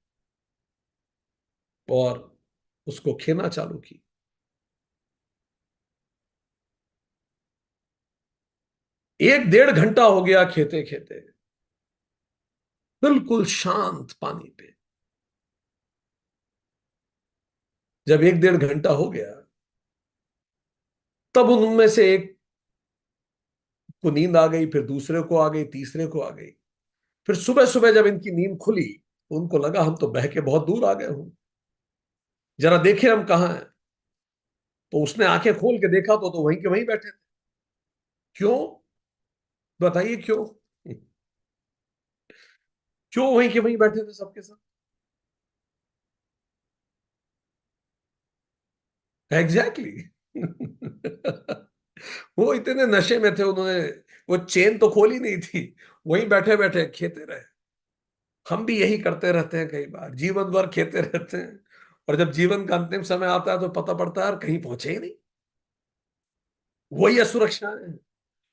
[SPEAKER 2] और उसको खेना चालू की। एक डेढ़ घंटा हो गया खेते खेते, बिल्कुल शांत पानी पे। जब एक डेढ़ घंटा हो गया, तब उनमें से एक को नींद आ गई, फिर दूसरे को आ गई, तीसरे को आ गई। फिर सुबह सुबह जब इनकी नींद खुली, उनको लगा हम तो बह के बहुत दूर आ गए हूं, जरा देखें हम कहाँ हैं। तो उसने आंखें खोल के देखा तो वहीं के वहीं बैठे थे। क्यों? बताइए क्यों? क्यों वहीं के वहीं बैठे थे सबके साथ? Exactly exactly. वो इतने नशे में थे, उन्होंने वो चेन तो खोली नहीं थी, वहीं बैठे बैठे खेते रहे। हम भी यही करते रहते हैं, कई बार जीवन भर खेते रहते हैं, और जब जीवन का अंतिम समय आता है तो पता पड़ता है यार कहीं पहुंचे ही नहीं। वही असुरक्षा है,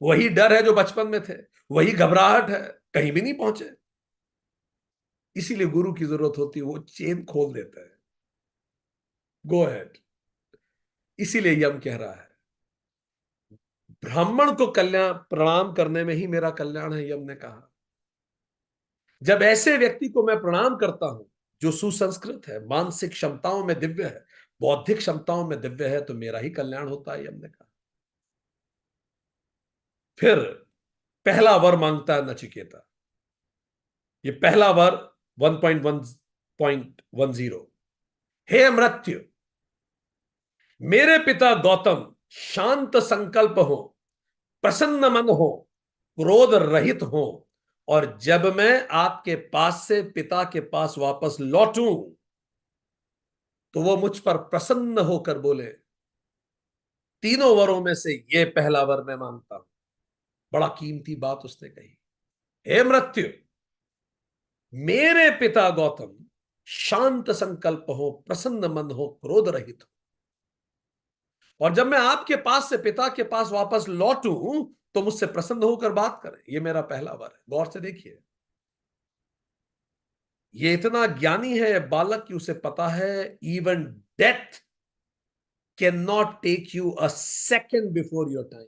[SPEAKER 2] वही डर है जो बचपन में थे, वही घबराहट है, कहीं भी नहीं पहुंचे। इसीलिए गुरु की जरूरत होती है, वो चेन खोल देता है। Go ahead. इसीलिए यम कह रहा है, ब्राह्मण को कल्याण प्रणाम करने में ही मेरा कल्याण है, यम ने कहा। जब ऐसे व्यक्ति को मैं प्रणाम करता हूं जो सुसंस्कृत है, मानसिक क्षमताओं में दिव्य है, बौद्धिक क्षमताओं में दिव्य है, तो मेरा ही कल्याण होता है, यम ने कहा। फिर पहला वर मांगता है नचिकेता। ये पहला वर 1.1.10। हे मृत्यु, मेरे पिता गौतम शांत संकल्प हो, प्रसन्न मन हो, क्रोध रहित हो, और जब मैं आपके पास से पिता के पास वापस लौटूं तो वो मुझ पर प्रसन्न होकर बोले, तीनों वरों में से ये पहला वर मैं मांगता हूं। बड़ा कीमती बात उसने कही। हे मृत्यु, मेरे पिता गौतम शांत संकल्प हो, प्रसन्न मन हो, क्रोध रहित हो। और जब मैं आपके पास से पिता के पास वापस लौटूं तो मुझसे प्रसन्न होकर बात करें। यह मेरा पहला वर है। गौर से देखिए, ये इतना ज्ञानी है बालक कि उसे पता है even death cannot take you a second before your time.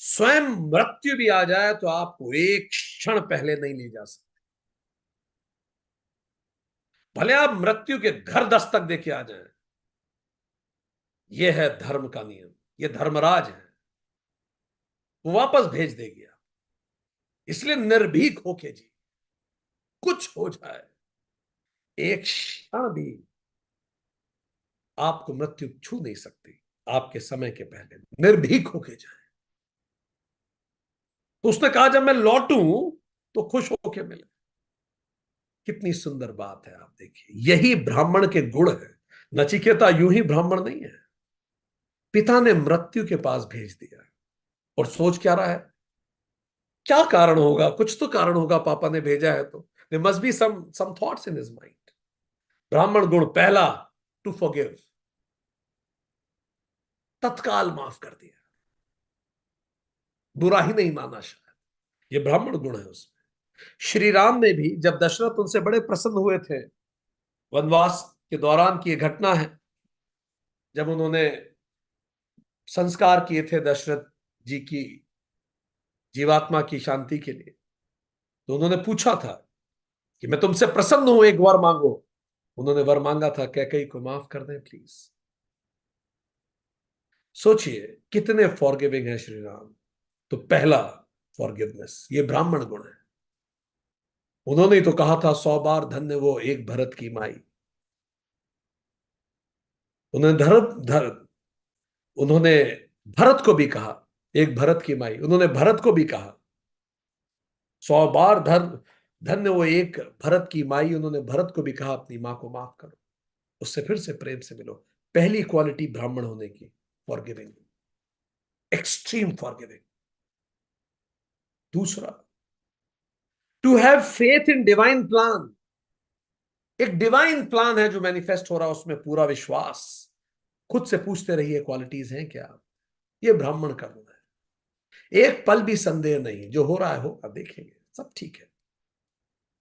[SPEAKER 2] स्वयं मृत्यु भी आ जाए तो आपको एक क्षण पहले नहीं ले जा सकते। भले आप मृत्यु के घर दस्तक देके आ जाएं। यह है धर्म का नियम, यह धर्मराज है, वो वापस भेज देगी आप। इसलिए निर्भीक होके जी, कुछ हो जाए, एक क्षण भी आपको मृत्यु छू नहीं सकती आपके समय के पहले। निर्भीक होके जाए। तो उसने कहा जब मैं लौटूं तो खुश होके मिले। कितनी सुंदर बात है। आप देखिए, यही ब्राह्मण के गुण है। नचिकेता यूं ही ब्राह्मण नहीं है। पिता ने मृत्यु के पास भेज दिया और सोच क्या रहा है? क्या कारण होगा? कुछ तो कारण होगा, पापा ने भेजा है तो। There must be some thoughts in his mind. ब्राह्मण गुण पहला, टू फॉरगिव, तत्काल माफ कर दिया, बुरा ही नहीं माना। शायद ये ब्राह्मण गुण है उसमें। श्री राम ने भी, जब दशरथ उनसे बड़े प्रसन्न हुए थे, वनवास के दौरान की यह घटना है, जब उन्होंने संस्कार किए थे दशरथ जी की जीवात्मा की शांति के लिए, तो उन्होंने पूछा था कि मैं तुमसे प्रसन्न हूं, एक वर मांगो। उन्होंने वर मांगा था कैकेयी को माफ कर दें प्लीज। सोचिए कितने फॉरगिविंग है श्री राम। तो पहला, फॉरगिवनेस, ये ब्राह्मण गुण है। उन्होंने ही तो कहा था 100 बार धन्य वो एक भरत की माई। उन्होंने उन्होंने भरत को भी कहा एक भरत की माई। उन्होंने भरत को भी कहा 100 बार धन्य वो एक भरत की माई। उन्होंने भरत को भी कहा अपनी मां को माफ करो, उससे फिर से प्रेम से मिलो। पहली क्वालिटी ब्राह्मण होने की, फॉरगिविंग, एक्सट्रीम फॉरगिविंग। दूसरा, to have faith in divine plan. एक डिवाइन प्लान है जो मैनिफेस्ट हो रहा है, उसमें पूरा विश्वास। खुद से पूछते रहिए क्वालिटीज हैं क्या। ये ब्राह्मण का गुण है। एक पल भी संदेह नहीं, जो हो रहा है होगा, देखेंगे सब ठीक है।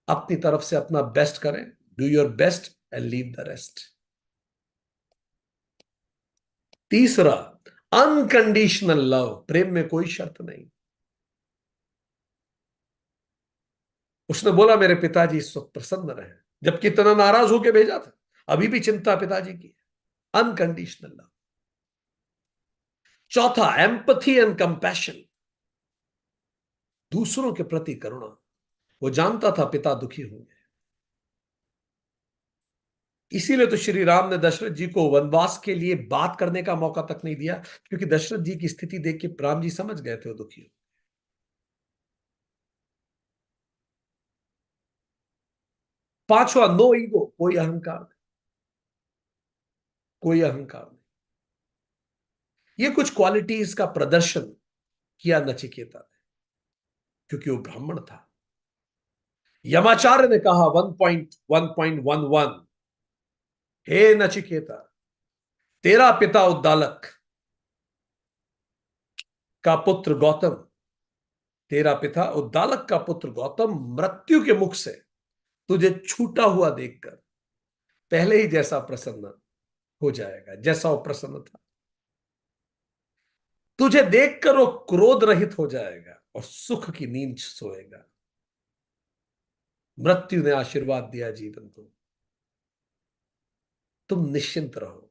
[SPEAKER 2] अपनी तरफ से अपना बेस्ट करें, do your best and leave the rest. तीसरा, अनकंडीशनल लव। प्रेम में कोई शर्त नहीं। उसने बोला मेरे पिताजी इस वक्त प्रसन्न रहे, जबकि इतना नाराज होकर भेजा था, अभी भी चिंता पिताजी की। Unconditional love. चौथा, एम्पथी एंड कंपैशन। दूसरों के प्रति करुणा। वो जानता था पिता दुखी होंगे, इसीलिए तो श्री राम ने दशरथ जी को वनवास के लिए बात करने का मौका तक नहीं दिया, क्योंकि दशरथ जी की स्थिति देख के राम जी समझ गए थे वो दुखी हो। पांचवा, नो ईगो। कोई अहंकार नहीं, कोई अहंकार नहीं। ये कुछ क्वालिटीज का प्रदर्शन किया नचिकेता ने, क्योंकि वो ब्राह्मण था। यमाचार्य ने कहा 1.1.11, हे नचिकेता, तेरा पिता उद्दालक का पुत्र गौतम, तेरा पिता उद्दालक का पुत्र गौतम मृत्यु के मुख से तुझे छूटा हुआ देखकर पहले ही जैसा प्रसन्न हो जाएगा जैसा वो प्रसन्न था। तुझे देखकर वो क्रोध रहित हो जाएगा और सुख की नींद सोएगा। मृत्यु ने आशीर्वाद दिया जीवन को, तुम निश्चिंत रहो,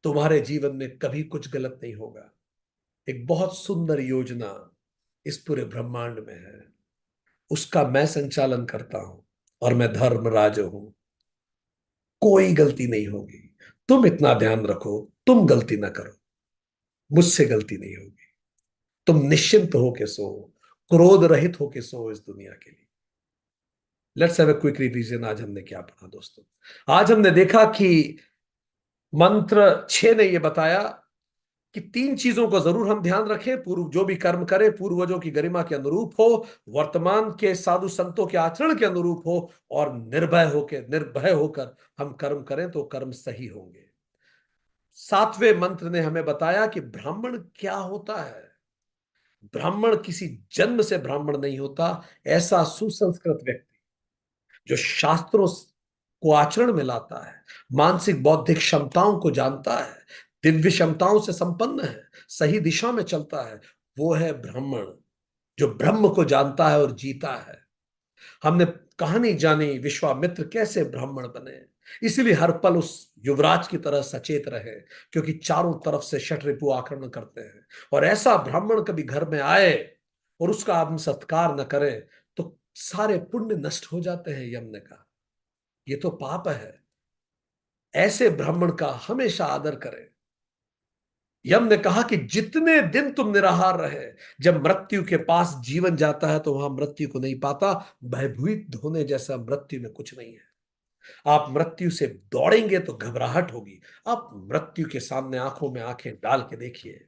[SPEAKER 2] तुम्हारे जीवन में कभी कुछ गलत नहीं होगा। एक बहुत सुंदर योजना इस पूरे ब्रह्मांड में है, उसका मैं संचालन करता हूं और मैं धर्मराज हूं। कोई गलती नहीं होगी। तुम इतना ध्यान रखो, तुम गलती ना करो, मुझसे गलती नहीं होगी। तुम निश्चिंत होके सो, क्रोध रहित होके सो इस दुनिया के लिए। Let's have a quick revision. आज हमने क्या पढ़ा दोस्तों? आज हमने देखा कि मंत्र 6 ने यह बताया कि तीन चीजों को जरूर हम ध्यान रखें। पूर्व जो भी कर्म करें पूर्वजों की गरिमा के अनुरूप हो, वर्तमान के साधु संतों के आचरण के अनुरूप हो, और निर्भय होकर हम कर्म करें तो कर्म सही होंगे। सातवें मंत्र ने हमें बताया कि ब्राह्मण क्या होता है। ब्राह्मण किसी जन्म से ब्राह्मण नहीं होता। ऐसा सुसंस्कृत व्यक्ति जो शास्त्रों को आचरण में लाता है, मानसिक बौद्धिक क्षमताओं को जानता है, दिव्य क्षमताओं से संपन्न है, सही दिशा में चलता है, वो है ब्राह्मण, जो ब्रह्म को जानता है और जीता है। हमने कहानी जानी विश्वामित्र कैसे ब्राह्मण बने, इसीलिए हर पल उस युवराज की तरह सचेत रहे, क्योंकि चारों तरफ से षटरिपु आक्रमण करते हैं। और ऐसा ब्राह्मण कभी घर में आए और उसका हम सत्कार न करें तो सारे पुण्य नष्ट हो जाते हैं। यम ने कहा ये तो पाप है। ऐसे ब्राह्मण का हमेशा आदर करें। यम ने कहा कि जितने दिन तुम निराहार रहे, जब मृत्यु के पास जीवन जाता है तो वहां मृत्यु को नहीं पाता। भयभीत होने जैसा मृत्यु में कुछ नहीं है। आप मृत्यु से दौड़ेंगे तो घबराहट होगी। आप मृत्यु के सामने आंखों में आंखें डाल के देखिए,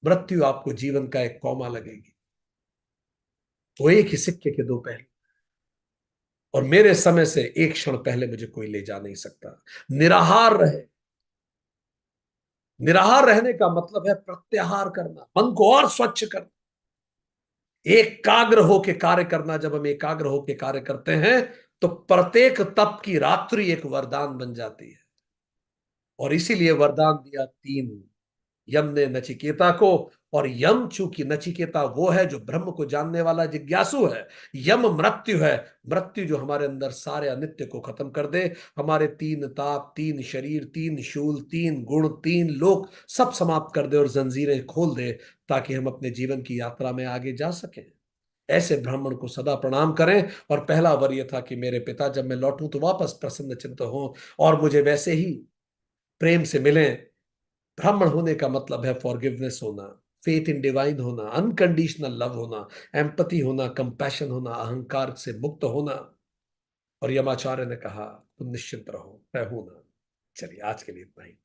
[SPEAKER 2] मृत्यु आपको जीवन का एक कौमा लगेगी। वो एक ही सिक्के के दो पहलू, और मेरे समय से एक क्षण पहले मुझे कोई ले जा नहीं सकता। निराहार रहे। निराहार रहने का मतलब है प्रत्याहार करना, मन को और स्वच्छ करना, एकाग्र होकर कार्य करना। जब हम एकाग्र होकर कार्य करते हैं तो प्रत्येक तप की रात्रि एक वरदान बन जाती है। और इसीलिए वरदान दिया तीन यम ने नचिकेता को। और यम चूंकि नचिकेता वो है जो ब्रह्म को जानने वाला जिज्ञासु है, यम मृत्यु है। मृत्यु जो हमारे अंदर सारे अनित्य को खत्म कर दे, हमारे तीन ताप, तीन शरीर, तीन शूल, तीन गुण, तीन लोक सब समाप्त कर दे और जंजीरें खोल दे, ताकि हम अपने जीवन की यात्रा में आगे जा सकें। ऐसे ब्राह्मण को सदा प्रणाम करें। और पहला वर यह था कि मेरे पिता जब मैं लौटूं तो वापस प्रसन्न चित्त हो और मुझे वैसे ही प्रेम से मिलें। ब्राह्मण होने का मतलब है फॉरगिवनेस होना, फेथ इन डिवाइन होना, अनकंडीशनल लव होना, एम्पथी होना, कंपैशन होना, अहंकार से मुक्त होना। और यमाचार्य ने कहा तुम निश्चिंत रहो, मैं हूं ना। चलिए आज के लिए इतना ही।